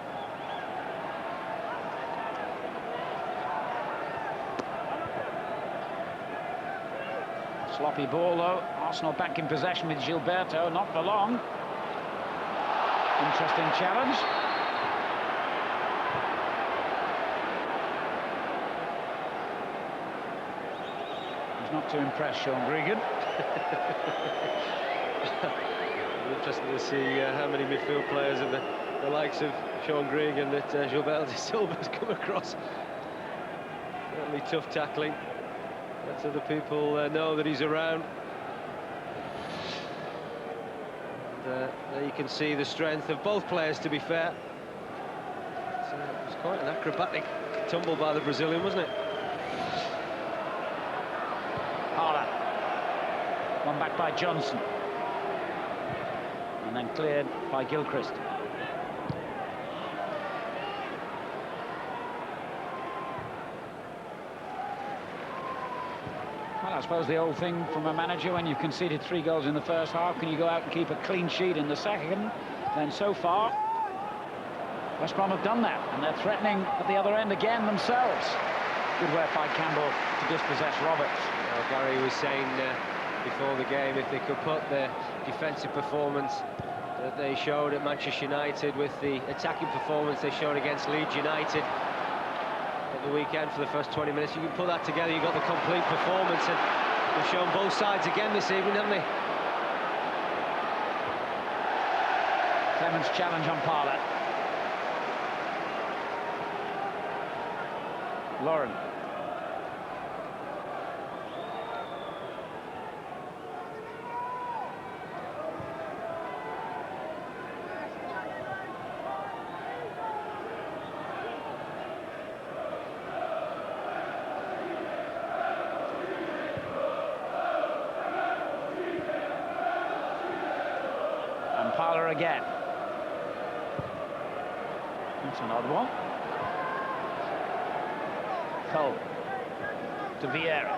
Speaker 2: Sloppy ball, though. Arsenal back in possession with Gilberto, not for long. Interesting challenge. He's not too impressed, Sean Gregan.
Speaker 3: Interesting to see how many midfield players and the likes of Sean Gregan that Gilberto de Silva's come across. Certainly tough tackling. Let other people know that he's around. And, there you can see the strength of both players, to be fair. It was quite an acrobatic tumble by the Brazilian, wasn't it?
Speaker 2: Parlour. One back by Johnson. And then cleared by Gilchrist. Well, I suppose the old thing from a manager, when you've conceded 3 goals in the first half, can you go out and keep a clean sheet in the second? Then so far, West Brom have done that, and they're threatening at the other end again themselves. Good work by Campbell to dispossess Roberts.
Speaker 3: Well, Gary was saying before the game, if they could put the defensive performance that they showed at Manchester United with the attacking performance they showed against Leeds United at the weekend for the first 20 minutes, you can put that together, you've got the complete performance, and they've shown both sides again this evening, haven't they?
Speaker 2: Clemens' challenge on Parlour. Lauren. And Parlour again. That's an odd one. Cole to Vieira.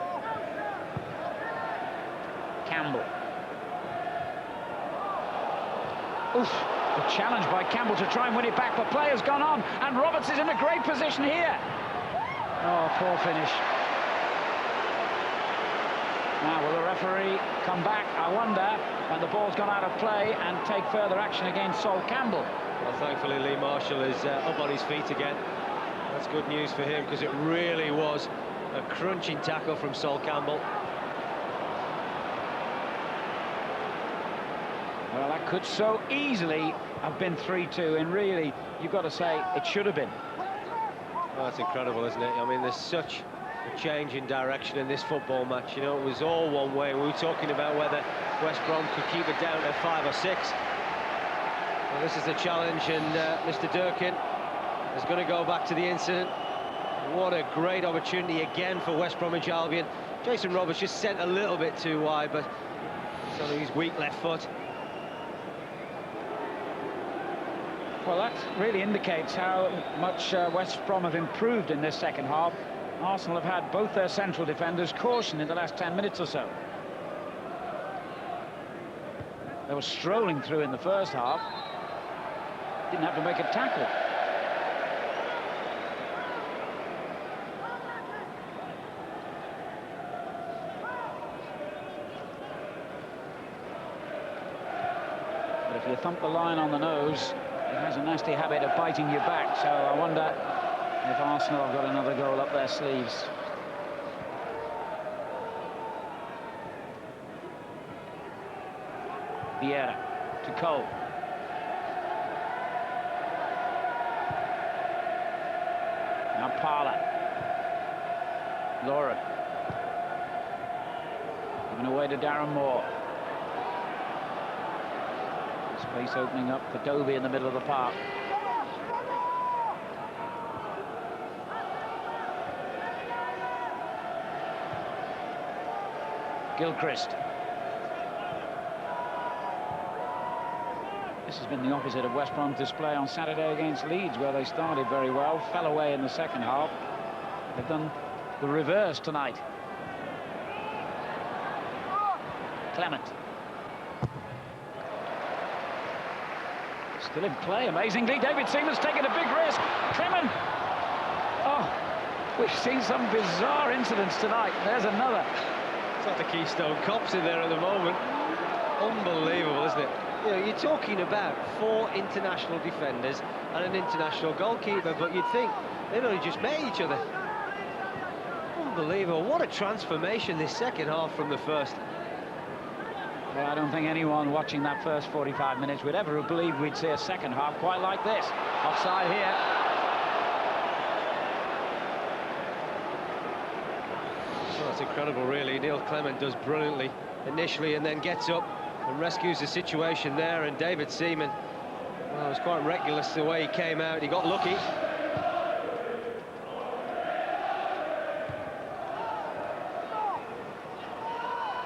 Speaker 2: Campbell. Oof, the challenge by Campbell to try and win it back, but play has gone on, and Roberts is in a great position here. Oh, poor finish. Now, will the referee come back, I wonder, and the ball's gone out of play and take further action against Sol Campbell?
Speaker 3: Well, thankfully, Lee Marshall is up on his feet again. That's good news for him, because it really was a crunching tackle from Sol Campbell.
Speaker 2: Well, that could so easily have been 3-2, and really, you've got to say, it should have been.
Speaker 3: Oh, that's incredible, isn't it? I mean, there's such a change in direction in this football match. You know, it was all one way. We were talking about whether West Brom could keep it down to 5 or 6. Well, this is the challenge, and Mr. Durkin is going to go back to the incident. What a great opportunity again for West Bromwich Albion. Jason Roberts just sent a little bit too wide, but it's on his weak left foot.
Speaker 2: Well, that really indicates how much West Brom have improved in this second half. Arsenal have had both their central defenders cautioned in the last 10 minutes or so. They were strolling through in the first half. Didn't have to make a tackle. But if you thump the line on the nose, it has a nasty habit of biting you back, so I wonder if Arsenal have got another goal up their sleeves. Vieira to Cole. Now Parla. Lauren. Giving away to Darren Moore. Space opening up for Dovey in the middle of the park. Gilchrist. This has been the opposite of West Brom's display on Saturday against Leeds, where they started very well, fell away in the second half. They've done the reverse tonight. Clement. Still in play, amazingly. David Seaman's taken a big risk. Clement. Oh, we've seen some bizarre incidents tonight. There's another.
Speaker 3: It's like the Keystone Cops in there at the moment. Unbelievable, isn't it? You know, you're talking about 4 international defenders and an international goalkeeper, but you'd think they'd only just met each other. Unbelievable. What a transformation this second half from the first.
Speaker 2: Well, I don't think anyone watching that first 45 minutes would ever have believed we'd see a second half quite like this. Offside here.
Speaker 3: Well, that's incredible, really. Neil Clement does brilliantly initially and then gets up and rescues the situation there. And David Seaman, well, it was quite reckless the way he came out. He got lucky.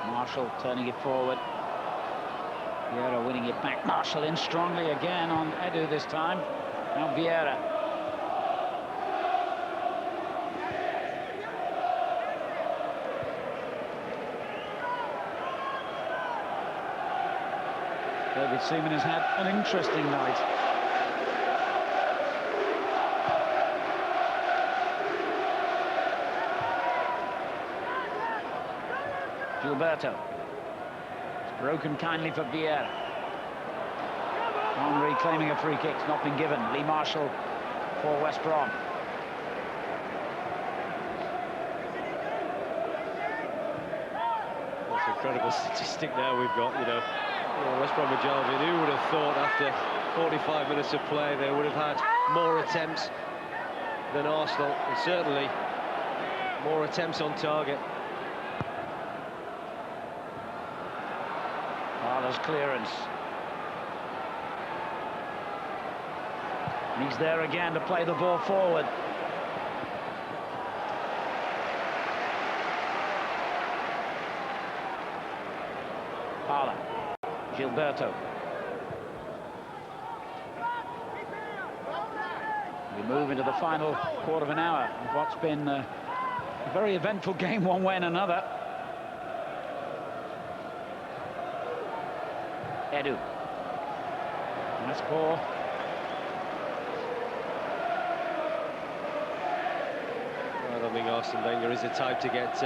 Speaker 2: Marshall turning it forward. Vieira winning it back. Marshall in strongly again on Edu this time. Now Vieira. David Seaman has had an interesting night. Gilberto. It's broken kindly for Vieira. Henry claiming a free kick. It's not been given. Lee Marshall for West Brom.
Speaker 3: That's an incredible statistic now we've got, you know. West Bromwich Albion, who would have thought after 45 minutes of play they would have had more attempts than Arsenal, and certainly more attempts on target.
Speaker 2: Parla's clearance. And he's there again to play the ball forward. Parla. Gilberto. move into the final quarter of an hour of what's been a very eventful game one way and another. Edu. Nice ball.
Speaker 3: I don't think Arsene Wenger is the type to get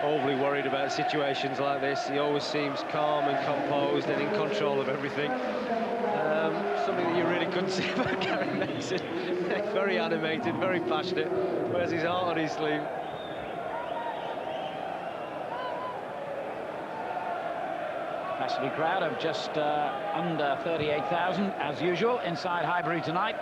Speaker 3: overly worried about situations like this. He always seems calm and composed and in control of everything. Something that you really couldn't say about Kieran Davies. Very animated, very passionate, wears his heart on his sleeve.
Speaker 2: Capacity crowd of just under 38,000 as usual inside Highbury tonight.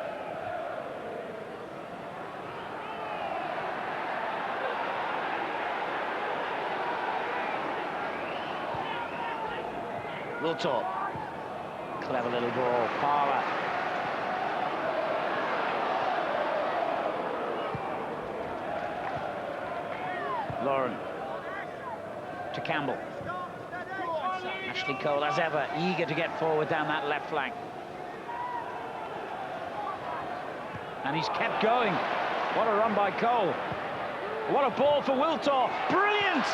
Speaker 2: Wiltor. Clever little ball. Parler. Lauren. To Campbell. Ashley Cole, as ever, eager to get forward down that left flank. And he's kept going. What a run by Cole. What a ball for Wiltor. Brilliant!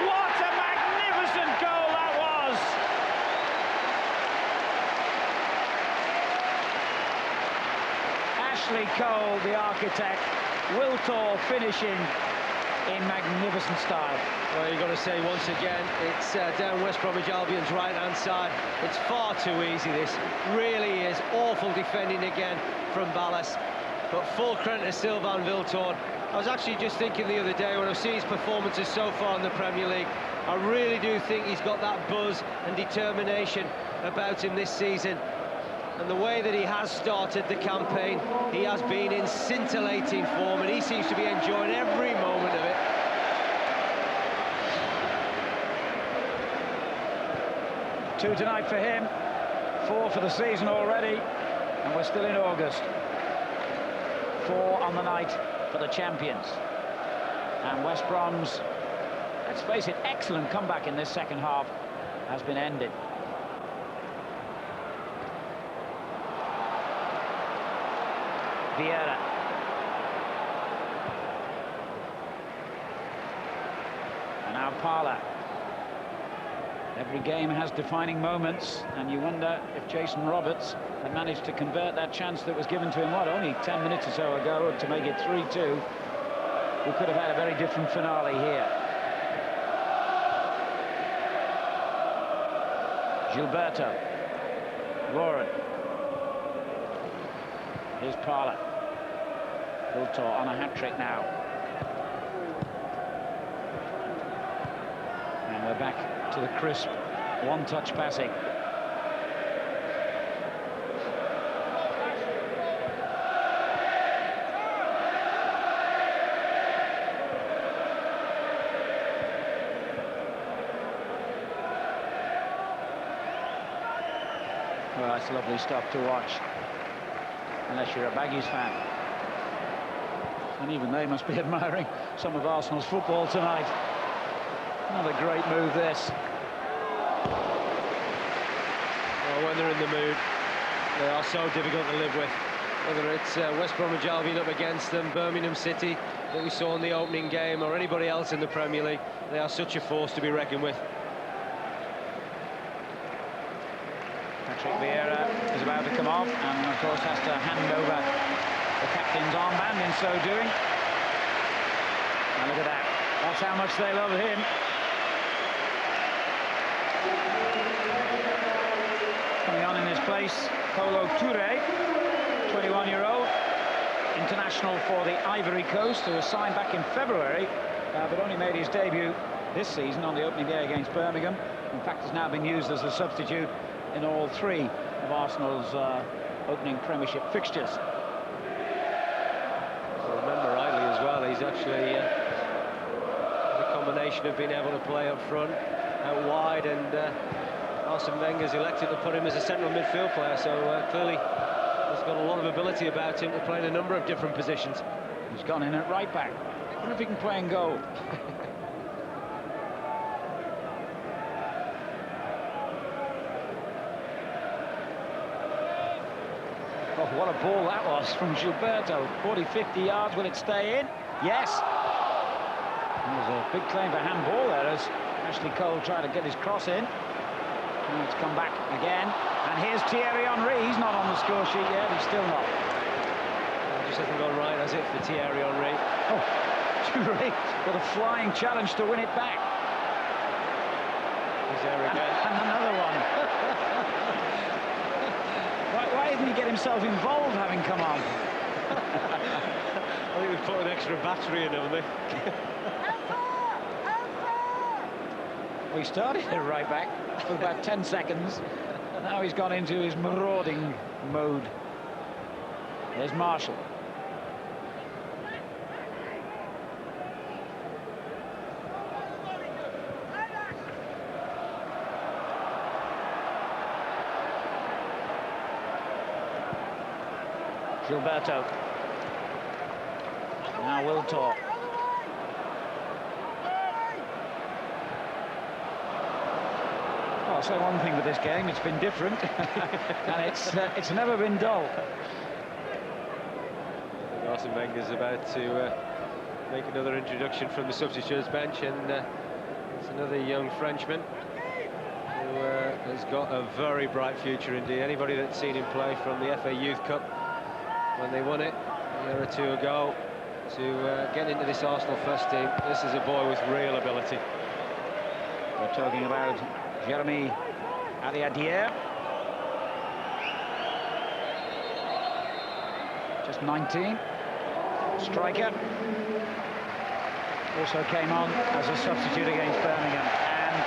Speaker 2: What a magnificent goal that was! Ashley Cole, the architect. Wiltor finishing in magnificent style.
Speaker 3: Well, you've got to say once again, it's down West Bromwich Albion's right-hand side. It's far too easy, this. Really is. Awful defending again from Ballas. But full credit to Sylvain Wiltor. I was actually just thinking the other day, when I've seen his performances so far in the Premier League, I really do think he's got that buzz and determination about him this season. And the way that he has started the campaign, he has been in scintillating form, and he seems to be enjoying every moment of it.
Speaker 2: Two tonight for him, 4 for the season already, and we're still in August. 4 on the night for the champions. And West Brom's, let's face it, excellent comeback in this second half has been ended. Vieira. And now Parler. Every game has defining moments, and you wonder if Jason Roberts had managed to convert that chance that was given to him, what, only 10 minutes or so ago, to make it 3-2. We could have had a very different finale here. Gilberto. Lauren. Here's Parler. Wiltor on a hat-trick now. And we're back to the crisp one-touch passing. Well, that's lovely stuff to watch, unless you're a Baggies fan. And even they must be admiring some of Arsenal's football tonight. Another great move, this.
Speaker 3: Well, when they're in the mood, they are so difficult to live with. Whether it's West Bromwich Albion up against them, Birmingham City that we saw in the opening game, or anybody else in the Premier League, they are such a force to be reckoned with.
Speaker 2: Patrick Vieira is about to come off, and of course has to hand over the captain's armband in so doing. Now look at that. That's how much they love him. Coming on in his place, Kolo Touré, 21-year-old, international for the Ivory Coast, who was signed back in February, but only made his debut this season on the opening day against Birmingham. In fact, has now been used as a substitute in all 3 of Arsenal's opening Premiership fixtures.
Speaker 3: If I remember rightly as well, he's actually the combination of being able to play up front, out wide, and Arsene Wenger's elected to put him as a central midfield player, so clearly he's got a lot of ability about him to play in a number of different positions.
Speaker 2: He's gone in at right back. I wonder if he can play in goal. Oh, what a ball that was from Gilberto. 40-50 yards. Will it stay in? Yes. There's a big claim for handball there as Ashley Cole tried to get his cross in. And it's come back again. And here's Thierry Henry. He's not on the score sheet yet. He's still not.
Speaker 3: It just hasn't gone right, has it, for Thierry Henry?
Speaker 2: Oh, Thierry with a flying challenge to win it back.
Speaker 3: He's there again.
Speaker 2: And another one. Why didn't he get himself involved having come on?
Speaker 3: I think we've put an extra battery in, haven't they?
Speaker 2: Well, he started it right back for about 10 seconds. Now he's gone into his marauding mode. There's Marshall. Gilberto. Now Wiltor. I'll say one thing with this game, it's been different. And it's never been dull.
Speaker 3: Arsene Wenger's about to make another introduction from the substitutes bench, and it's another young Frenchman who has got a very bright future indeed. Anybody that's seen him play from the FA Youth Cup when they won it a year or two ago to get into this Arsenal first team, this is a boy with real ability.
Speaker 2: We're talking about Jeremy Ariadier. Just 19. Striker. Also came on as a substitute against Birmingham. And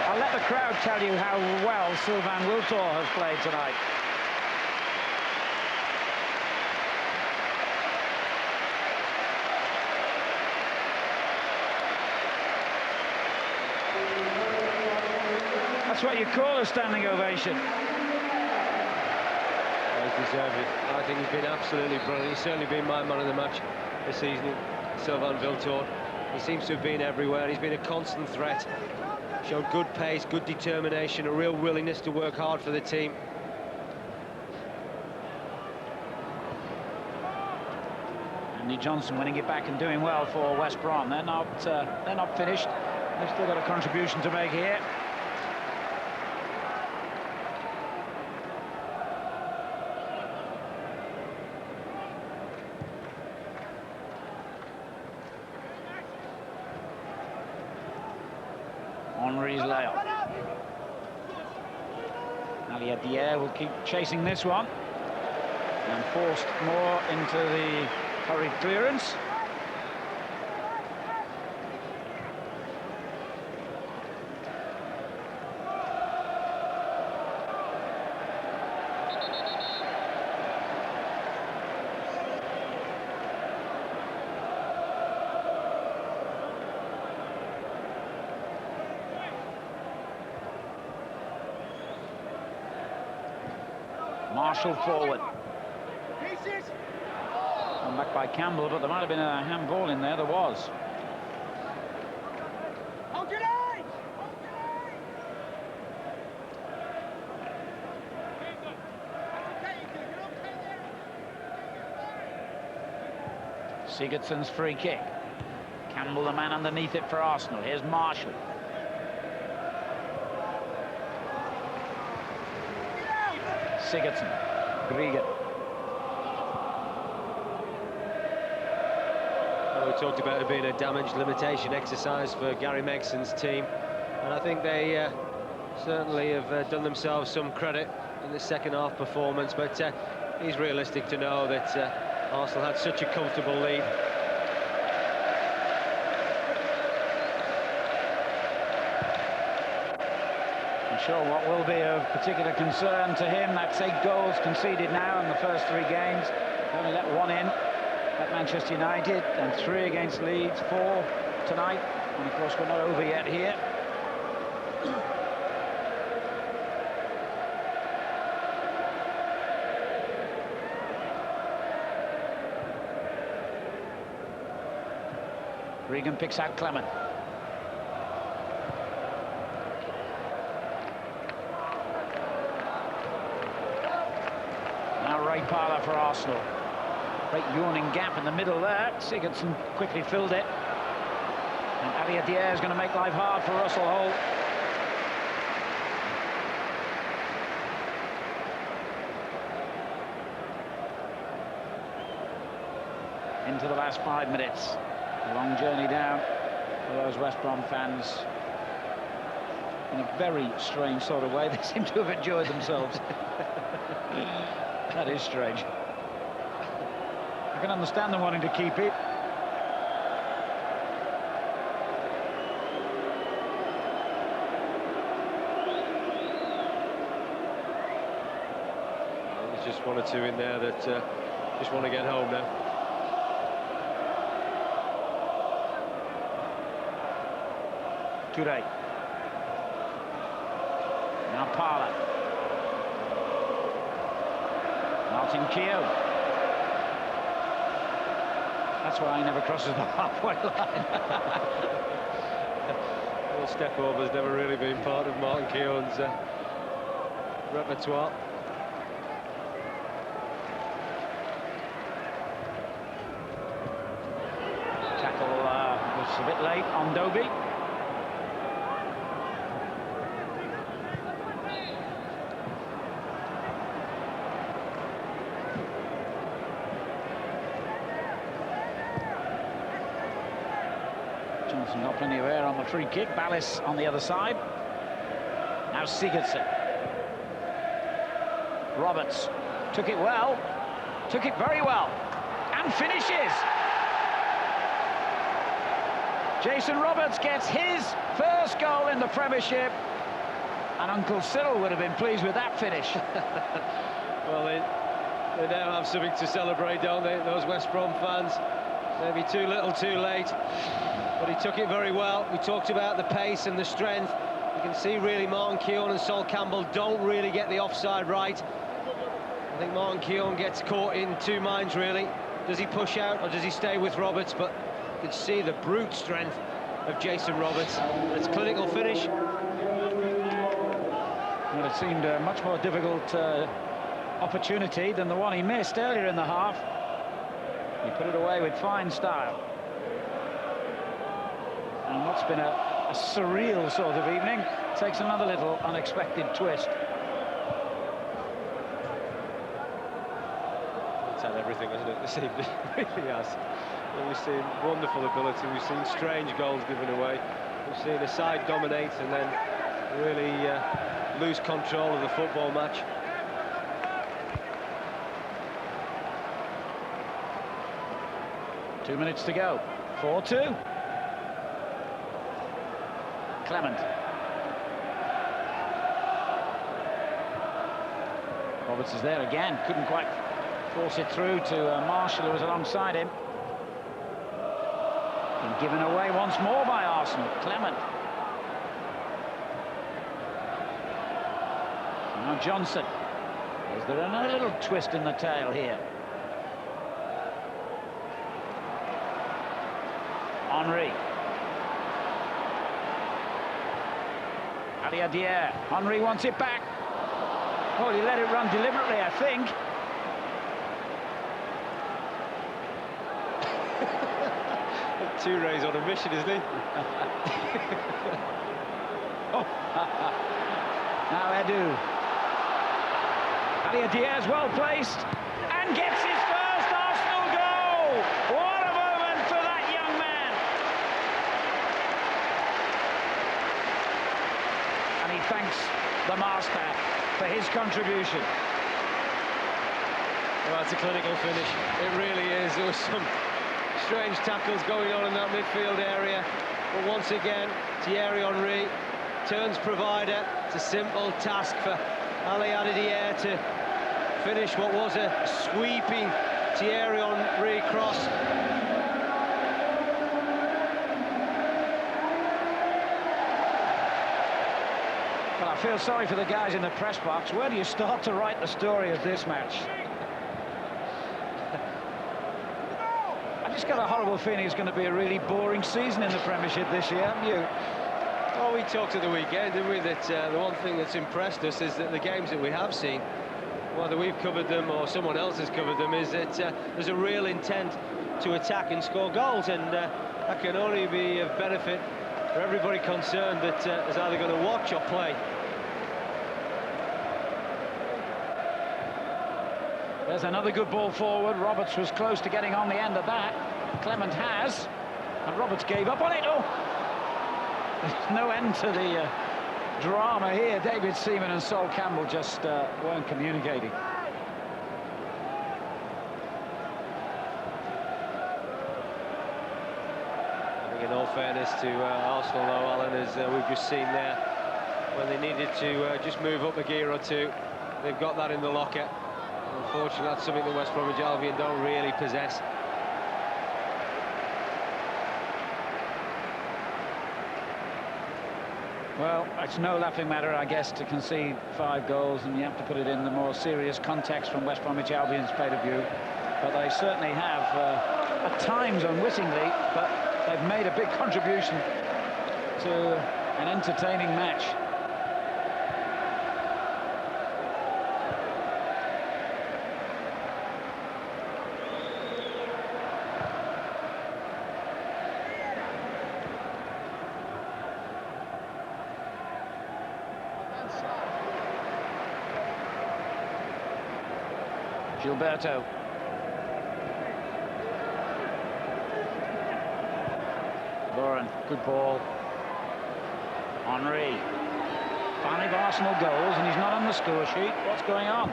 Speaker 2: I'll let the crowd tell you how well Sylvain Wiltor has played tonight. That's what you call a standing ovation.
Speaker 3: He's deserved it. I think he's been absolutely brilliant. He's certainly been my man of the match this season, Sylvain Wiltor. He seems to have been everywhere. He's been a constant threat. Showed good pace, good determination, a real willingness to work hard for the team.
Speaker 2: Andy Johnson winning it back and doing well for West Brom. They're not finished. They've still got a contribution to make here. Henry's layoff. Ariadier will keep chasing this one and forced more into the hurried clearance. Marshall forward. Come back by Campbell, but there might have been a handball in there. There was. Sigurdsson's free kick. Campbell, the man underneath it for Arsenal. Here's Marshall. Sigurdsson, Grieger.
Speaker 3: Well, we talked about it being a damage limitation exercise for Gary Megson's team, and I think they certainly have done themselves some credit in the second half performance, but he's realistic to know that Arsenal had such a comfortable lead.
Speaker 2: Sure, what will be of particular concern to him, that's 8 goals conceded now in the first 3 games. Only let 1 in at Manchester United and 3 against Leeds, 4 tonight. And of course we're not over yet here. Regan picks out Clement. Craig Parlour for Arsenal. Great yawning gap in the middle there. Sigurdsson quickly filled it. And Ali Adair is going to make life hard for Russell Holt. Into the last 5 minutes. A long journey down for those West Brom fans. In a very strange sort of way, they seem to have enjoyed themselves. That is strange. I can understand them wanting to keep it.
Speaker 3: There's just one or two in there that just want to get home now.
Speaker 2: Today. Now Parlour. Martin Keogh. That's why he never crosses the halfway line.
Speaker 3: Well, step over's never really been part of Martin Keogh's repertoire.
Speaker 2: Tackle was a bit late on Dobie. Johnson got plenty of air on the free kick. Ballis on the other side. Now Sigurdsson. Roberts took it well. Took it very well. And finishes. Jason Roberts gets his first goal in the Premiership. And Uncle Cyril would have been pleased with that finish.
Speaker 3: Well, they now have something to celebrate, don't they, those West Brom fans? Maybe too little, too late. But he took it very well. We talked about the pace and the strength. You can see really Martin Keown and Sol Campbell don't really get the offside right. I think Martin Keown gets caught in two minds, really. Does he push out or does he stay with Roberts? But you can see the brute strength of Jason Roberts. It's clinical finish.
Speaker 2: Well, it seemed a much more difficult opportunity than the one he missed earlier in the half. He put it away with fine style. And what's been a surreal sort of evening takes another little unexpected twist.
Speaker 3: It's had everything, hasn't it, this evening? It really has. And we've seen wonderful ability, we've seen strange goals given away, we've seen a side dominate and then really lose control of the football match.
Speaker 2: Two minutes to go. 4-2. Clement. Roberts is there again. Couldn't quite force it through to Marshall, who was alongside him. Been given away once more by Arsenal. Clement. Now Johnson. Is there another little twist in the tail here? Henry. Ali Adair. Henry wants it back. Oh, he let it run deliberately, I think.
Speaker 3: Touré's on a mission, isn't he?
Speaker 2: Oh. Now Edu. Ali Adair's well placed and gets his first Arsenal goal. What a moment for that young man. And he thanks the master for his contribution.
Speaker 3: Well, it's a clinical finish. It really is. There was some strange tackles going on in that midfield area. But once again, Thierry Henry turns provider. It's a simple task for Ali Adair to finish what was a sweeping Thierry Henry cross.
Speaker 2: Well, I feel sorry for the guys in the press box. Where do you start to write the story of this match? I just got a horrible feeling it's going to be a really boring season in the Premiership this year, haven't you?
Speaker 3: Well, we talked at the weekend, didn't we, that the one thing that's impressed us is that the games that we have seen, whether we've covered them or someone else has covered them, is that there's a real intent to attack and score goals, and that can only be of benefit for everybody concerned that is either going to watch or play.
Speaker 2: There's another good ball forward. Roberts was close to getting on the end of that. Clement has, and Roberts gave up on it. Oh, there's no end to the drama here. David Seaman and Sol Campbell just weren't communicating.
Speaker 3: I think in all fairness to Arsenal, though, Alan, as we've just seen there, when they needed to just move up a gear or two, they've got that in the locker. Unfortunately, that's something that West Bromwich Albion don't really possess.
Speaker 2: Well, it's no laughing matter, I guess, to concede 5 goals, and you have to put it in the more serious context from West Bromwich Albion's point of view. But they certainly have, at times unwittingly, but they've made a big contribution to an entertaining match. Gilberto. Lauren, good ball. Henry. 5 Arsenal goals and he's not on the score sheet. What's going on?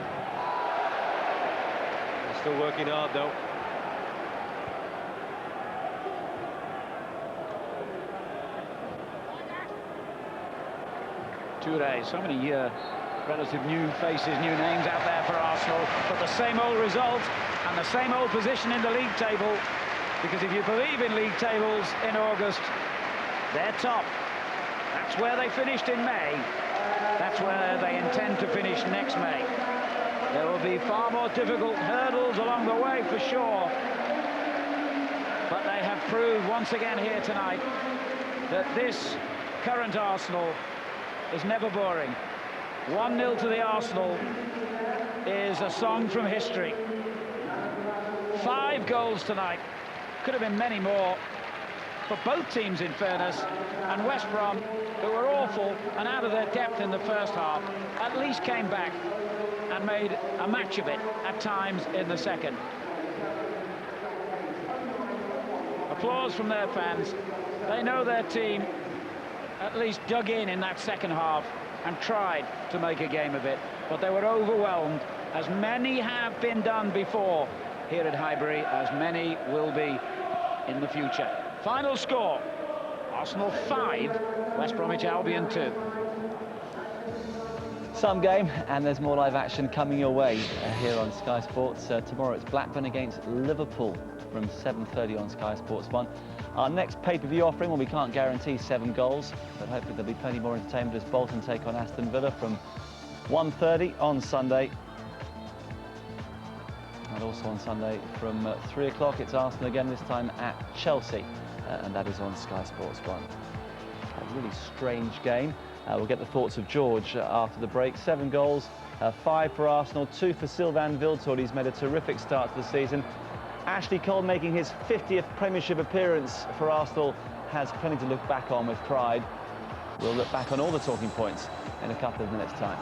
Speaker 3: They're still working hard, though.
Speaker 2: Toure, so many relative new faces, new names out there for Arsenal, but the same old result and the same old position in the league table, because if you believe in league tables in August, they're top. That's where they finished in May. That's where they intend to finish next May. There will be far more difficult hurdles along the way for sure, but they have proved once again here tonight that this current Arsenal is never boring. 1-0 to the Arsenal is a song from history. 5 goals tonight. Could have been many more for both teams, in fairness. And West Brom, who were awful and out of their depth in the first half, at least came back and made a match of it at times in the second. Applause from their fans. They know their team at least dug in that second half and tried to make a game of it, but they were overwhelmed, as many have been done before here at Highbury, as many will be in the future. Final score, Arsenal 5, West Bromwich Albion 2.
Speaker 1: Some game, and there's more live action coming your way here on Sky Sports. Tomorrow it's Blackburn against Liverpool from 7:30 on Sky Sports 1. Our next pay-per-view offering, well, we can't guarantee 7 goals, but hopefully there'll be plenty more entertainment as Bolton take on Aston Villa from 1:30 on Sunday. And also on Sunday from 3 o'clock, it's Arsenal again, this time at Chelsea, and that is on Sky Sports 1. A really strange game. We'll get the thoughts of George after the break. 7 goals, 5 for Arsenal, 2 for Sylvain Wiltord. He's made a terrific start to the season. Ashley Cole, making his 50th Premiership appearance for Arsenal, has plenty to look back on with pride. We'll look back on all the talking points in a couple of minutes' time.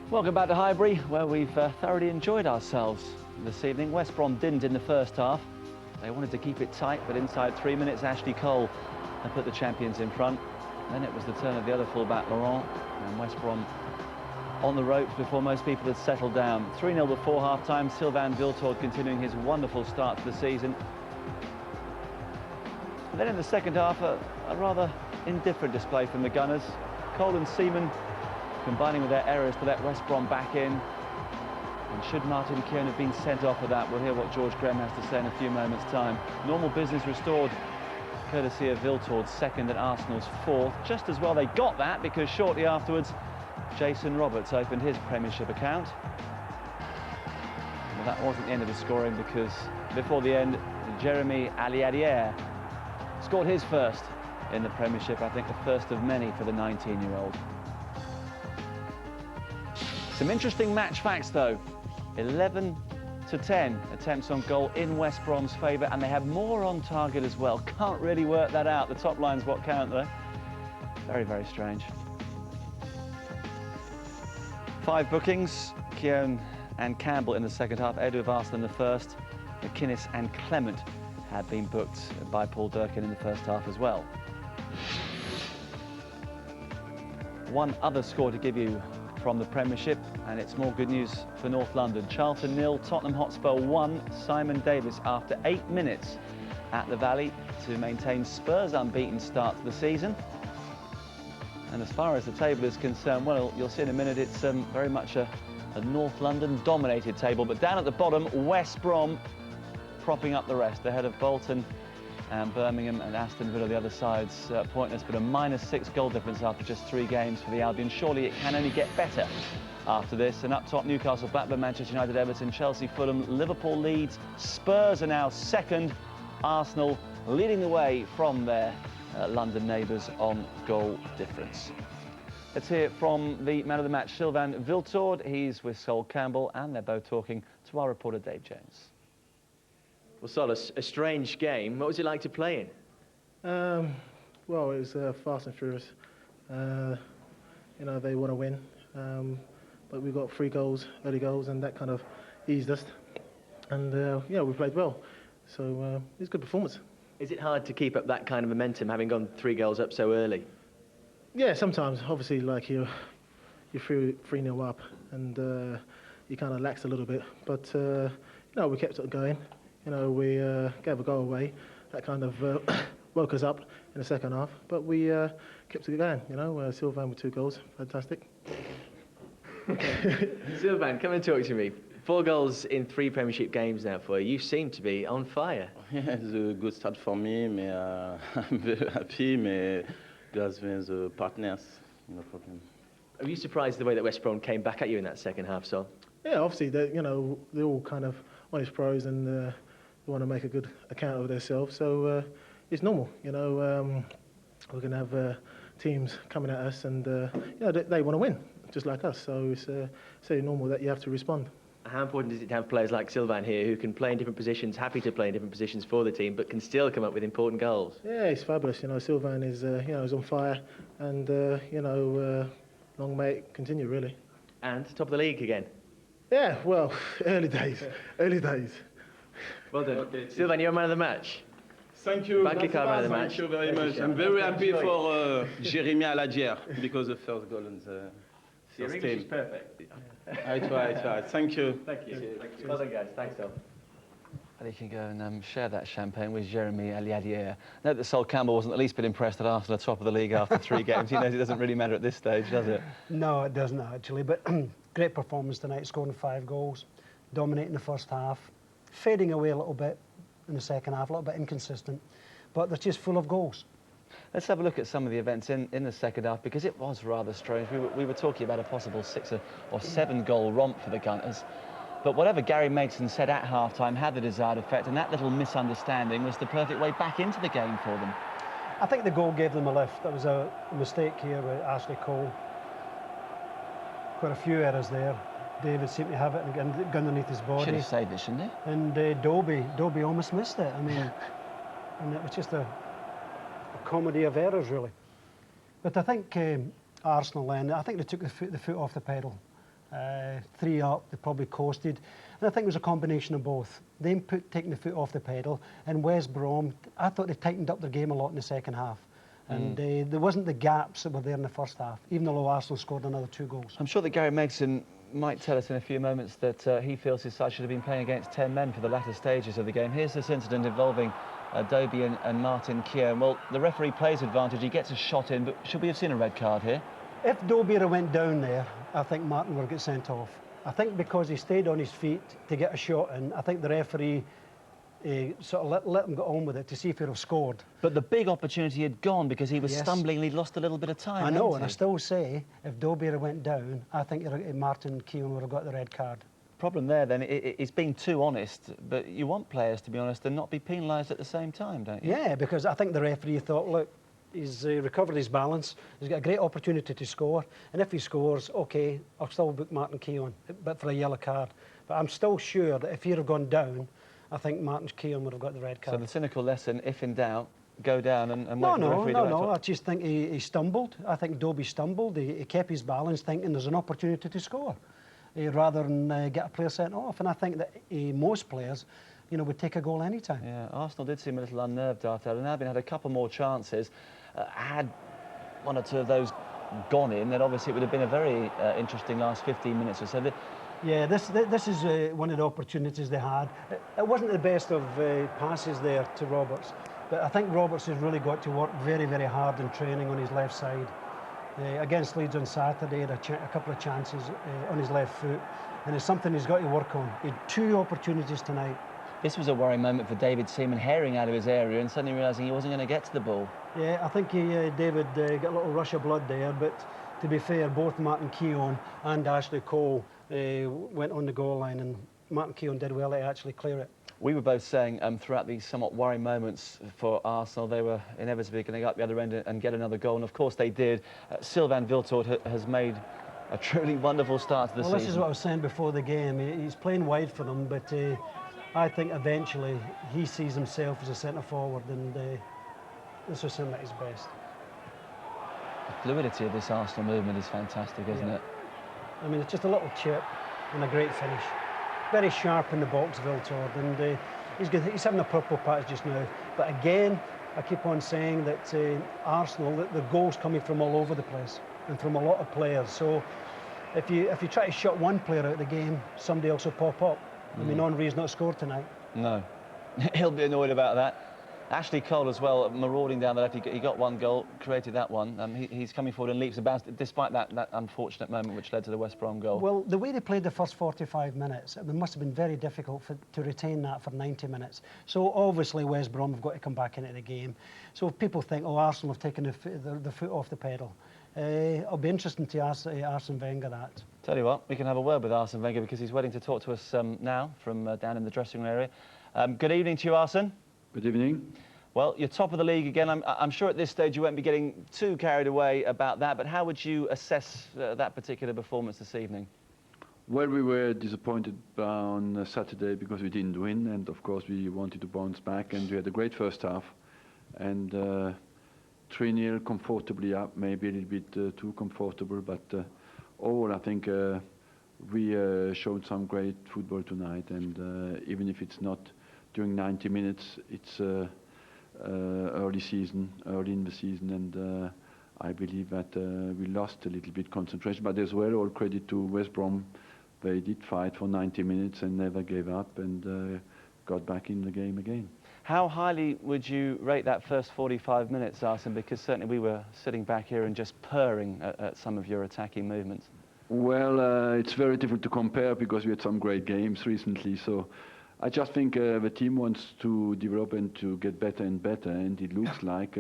Speaker 1: Welcome back to Highbury, where we've thoroughly enjoyed ourselves this evening. West Brom didn't in the first half. They wanted to keep it tight, but inside 3 minutes, Ashley Cole put the champions in front. Then it was the turn of the other fullback, Laurent, and West Brom on the ropes before most people had settled down. 3-0 before half-time. Sylvain Wiltord continuing his wonderful start to the season. And then in the second half, a rather indifferent display from the Gunners. Cole and Seaman combining with their errors to let West Brom back in. And should Martin Keown have been sent off for that? We'll hear what George Graham has to say in a few moments' time. Normal business restored, courtesy of Wiltord's second and Arsenal's 4th. Just as well they got that, because shortly afterwards, Jason Roberts opened his Premiership account. Well, that wasn't the end of the scoring, because before the end, Jeremy Aliadier scored his first in the Premiership, I think the first of many for the 19-year-old. Some interesting match facts though. 11 to 10 attempts on goal in West Brom's favour, and they have more on target as well. Can't really work that out. The top line's what count though. Very, very strange. 5 bookings, Keown and Campbell in the second half, Edu of Arsenal in the first, McInnes and Clement had been booked by Paul Durkin in the first half as well. One other score to give you from the Premiership, and it's more good news for North London. Charlton 0, Tottenham Hotspur 1. Simon Davis after 8 minutes at the Valley to maintain Spurs' unbeaten start to the season. And as far as the table is concerned, well, you'll see in a minute, it's very much a North London dominated table. But down at the bottom, West Brom propping up the rest, ahead of Bolton and Birmingham and Aston Villa. The other side's pointless, but a -6 goal difference after just 3 games for the Albion. Surely it can only get better after this. And up top, Newcastle, Blackburn, Manchester United, Everton, Chelsea, Fulham, Liverpool, Leeds. Spurs are now second. Arsenal leading the way from their London neighbours on goal difference. Let's hear from the man of the match, Sylvain Viltord. He's with Sol Campbell, and they're both talking to our reporter, Dave Jones.
Speaker 5: Well, Sol, a strange game. What was it like to play in?
Speaker 6: Well, it was fast and furious. You know, they want to win, but we got 3 goals, early goals, and that kind of eased us. And yeah, we played well, so it was a good performance.
Speaker 5: Is it hard to keep up that kind of momentum, having gone 3 goals up so early?
Speaker 6: Yeah, sometimes. Obviously, like you're 3-0 up, and you kind of lax a little bit. But you know, we kept it going. You know, we gave a goal away. That kind of woke us up in the second half. But we kept it going. You know, Sylvain with 2 goals, fantastic.
Speaker 5: Sylvain, come and talk to me. 4 goals in 3 Premiership games now for you. You seem to be on fire.
Speaker 7: Yeah, it's a good start for me. I'm very happy. Because with the partners, no problem.
Speaker 5: Are you surprised the way that West Brom came back at you in that second half, Sol?
Speaker 6: Yeah, obviously, you know, they're all kind of honest pros, and they want to make a good account of themselves. So it's normal, you know. We're going to have teams coming at us, and you know, they want to win, just like us. So it's very normal that you have to respond.
Speaker 5: How important is it to have players like Sylvain here who can play in different positions, happy to play in different positions for the team, but can still come up with important goals?
Speaker 6: Yeah, it's fabulous. You know, Sylvain is, you know, is on fire, and you know, long may it continue, really.
Speaker 5: And top of the league again.
Speaker 6: Yeah, well, early days, early days.
Speaker 5: Well done. Sylvain, you're man of the match.
Speaker 7: Thank you.
Speaker 5: Back kick man of the match.
Speaker 7: Thank you very much. I'm very happy for Jeremy Aliadier because the first goal in the
Speaker 5: Your
Speaker 7: first
Speaker 5: English is
Speaker 7: team.
Speaker 5: perfect.
Speaker 7: I try. Thank you.
Speaker 5: Thank you. Well done, guys. Thanks, Sol.
Speaker 1: And you can go and share that champagne with Jeremy Aliadier. Note that Sol Campbell wasn't the least bit impressed that Arsenal are top of the league after 3 games. He knows it doesn't really matter at this stage, does it?
Speaker 4: No, it doesn't actually, but great performance tonight, scoring 5 goals, dominating the first half, fading away a little bit in the second half, a little bit inconsistent, but they're just full of goals.
Speaker 1: Let's have a look at some of the events in the second half, because it was rather strange. We were talking about a possible 6 or 7 goal romp for the Gunners. But whatever Gary Megson said at half-time had the desired effect, and that little misunderstanding was the perfect way back into the game for them.
Speaker 4: I think the goal gave them a lift. There was a mistake here with Ashley Cole. Quite a few errors there. David seemed to have it and underneath his body.
Speaker 1: Should have saved it, shouldn't he?
Speaker 4: And Dobie almost missed it. I mean, and it was just a comedy of errors, really. But I think Arsenal, and I think they took the foot off the pedal. 3 up, they probably coasted. And I think it was a combination of both. Them taking the foot off the pedal, and West Brom, I thought they tightened up their game a lot in the second half. And there wasn't the gaps that were there in the first half, even though Arsenal scored another 2 goals.
Speaker 1: I'm sure that Gary Megson might tell us in a few moments that he feels his side should have been playing against 10 men for the latter stages of the game. Here's this incident involving Dobie and Martin Keown. Well, the referee plays advantage, he gets a shot in, but should we have seen a red card here?
Speaker 4: If Dobie went down there, I think Martin would get sent off. I think because he stayed on his feet to get a shot in, I think the referee sort of let him get on with it to see if he'd have scored.
Speaker 1: But the big opportunity had gone because he was stumbling and he'd lost a little bit of time.
Speaker 4: I know, and I still say, if Dobie went down, I think Martin Keown would have got the red card.
Speaker 1: Problem there then is being too honest, but you want players to be honest and not be penalised at the same time, don't you?
Speaker 4: Yeah, because I think the referee thought, look, he's recovered his balance, he's got a great opportunity to score, and if he scores, OK, I'll still book Martin Keown, but for a yellow card. But I'm still sure that if he'd have gone down, I think Martin Keown would have got the red card.
Speaker 1: So the cynical lesson, if in doubt, go down and wait for the referee to
Speaker 4: No, I just think he stumbled. I think Dobie stumbled. He kept his balance, thinking there's an opportunity to score, rather than get a player sent off. And I think that most players, you know, would take a goal any time.
Speaker 1: Yeah, Arsenal did seem a little unnerved after that, and Albion had a couple more chances. Had one or two of those gone in, then obviously it would have been a very interesting last 15 minutes or so.
Speaker 4: Yeah, this is one of the opportunities they had. It wasn't the best of passes there to Roberts, but I think Roberts has really got to work very, very hard in training on his left side. Against Leeds on Saturday, he had a couple of chances on his left foot, and it's something he's got to work on. He had 2 opportunities tonight.
Speaker 1: This was a worrying moment for David Seaman, herring out of his area and suddenly realising he wasn't going to get to the ball.
Speaker 4: Yeah, I think David got a little rush of blood there, but to be fair, both Martin Keown and Ashley Cole went on the goal line, and Martin Keown did well to actually clear it.
Speaker 1: We were both saying throughout these somewhat worrying moments for Arsenal, they were inevitably going to go up the other end and get another goal, and of course they did. Sylvain Wiltord has made a truly wonderful start to the season.
Speaker 4: This is what I was saying before the game. He's playing wide for them, but I think eventually he sees himself as a centre-forward, and this was him at his best.
Speaker 1: The fluidity of this Arsenal movement is fantastic, isn't it?
Speaker 4: I mean, it's just a little chip and a great finish. Very sharp in the box, Wiltord, and he's having a purple patch just now. But again, I keep on saying that Arsenal, the goals coming from all over the place and from a lot of players. So if you try to shut one player out of the game, somebody else will pop up. I mean, Henry's not scored tonight. No.
Speaker 1: He'll be annoyed about that. Ashley Cole as well, marauding down the left. He got one goal, created that one. He's coming forward and leaps and bounds, despite that unfortunate moment which led to the West Brom goal.
Speaker 4: Well, the way they played the first 45 minutes, it must have been very difficult to retain that for 90 minutes. So obviously West Brom have got to come back into the game. So if people think, oh, Arsenal have taken the foot off the pedal, it'll be interesting to ask Arsene Wenger that.
Speaker 1: Tell you what, we can have a word with Arsene Wenger because he's waiting to talk to us now from down in the dressing room area. Good evening to you, Arsene.
Speaker 8: Good evening.
Speaker 1: Well, you're top of the league again. I'm sure at this stage you won't be getting too carried away about that, but how would you assess that particular performance this evening?
Speaker 8: Well, we were disappointed on Saturday because we didn't win, and of course we wanted to bounce back, and we had a great first half, and 3-0 comfortably up, maybe a little bit too comfortable, but overall I think we showed some great football tonight, and even if it's not during 90 minutes, it's early in the season, and I believe that we lost a little bit concentration, but as well, all credit to West Brom. They did fight for 90 minutes and never gave up, and got back in the game again.
Speaker 1: How highly would you rate that first 45 minutes, Arsene? Because certainly we were sitting back here and just purring at some of your attacking movements.
Speaker 8: Well, it's very difficult to compare because we had some great games recently, so I just think the team wants to develop and to get better and better, and it looks like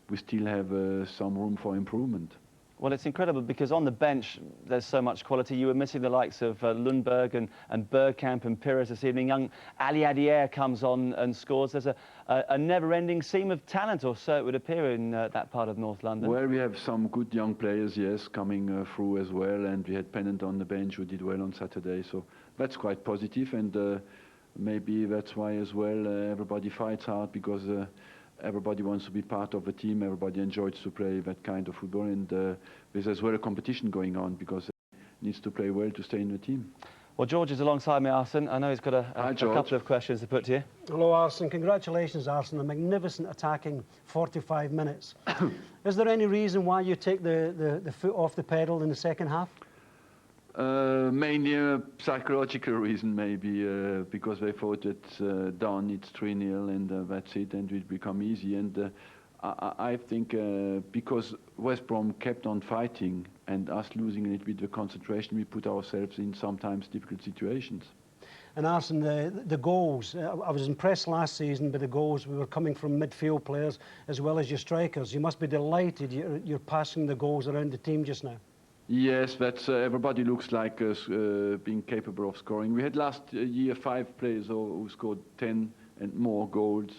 Speaker 8: we still have some room for improvement.
Speaker 1: Well, it's incredible because on the bench there's so much quality. You were missing the likes of Lundberg and Bergkamp and Pires this evening. Young Ali Adier comes on and scores. There's a never-ending seam of talent, or so it would appear, in that part of North London.
Speaker 8: Well, we have some good young players, yes, coming through as well, and we had Pennant on the bench who did well on Saturday, so that's quite positive, and maybe that's why as well everybody fights hard, because everybody wants to be part of the team, everybody enjoys to play that kind of football, and there's as well a competition going on because needs to play well to stay in the team.
Speaker 1: Well, George is alongside me, Arsene. I know he's got a couple of questions to put to you.
Speaker 4: Hello, Arsene. Congratulations, Arsene. A magnificent attacking 45 minutes. Is there any reason why you take the foot off the pedal in the second half?
Speaker 8: Mainly a psychological reason, maybe, because they thought it's done, it's 3-0, and that's it, and it will become easy. And I think because West Brom kept on fighting and us losing a little bit of concentration, we put ourselves in sometimes difficult situations.
Speaker 4: And Arsene, the goals, I was impressed last season by the goals. We were coming from midfield players as well as your strikers. You must be delighted you're passing the goals around the team just now.
Speaker 8: Yes, that's everybody looks like being capable of scoring. We had last year 5 players who scored 10 and more goals,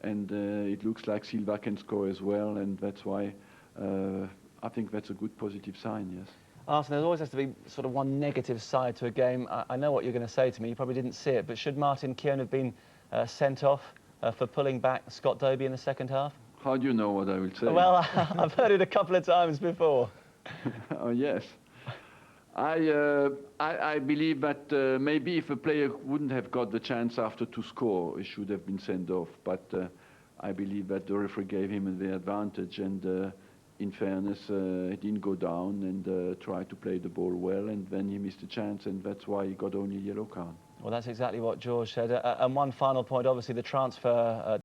Speaker 8: and it looks like Silva can score as well, and that's why I think that's a good positive sign, yes.
Speaker 1: Arsene, there always has to be sort of one negative side to a game. I know what you're going to say to me, you probably didn't see it, but should Martin Keown have been sent off for pulling back Scott Dobie in the second half?
Speaker 8: How do you know what I will say?
Speaker 1: Well, I've heard it a couple of times before.
Speaker 8: Oh, yes. I believe that maybe if a player wouldn't have got the chance after to score, he should have been sent off. But I believe that the referee gave him the advantage, and in fairness, he didn't go down and tried to play the ball well, and then he missed a chance, and that's why he got only a yellow card.
Speaker 1: Well, that's exactly what George said. And one final point, obviously the transfer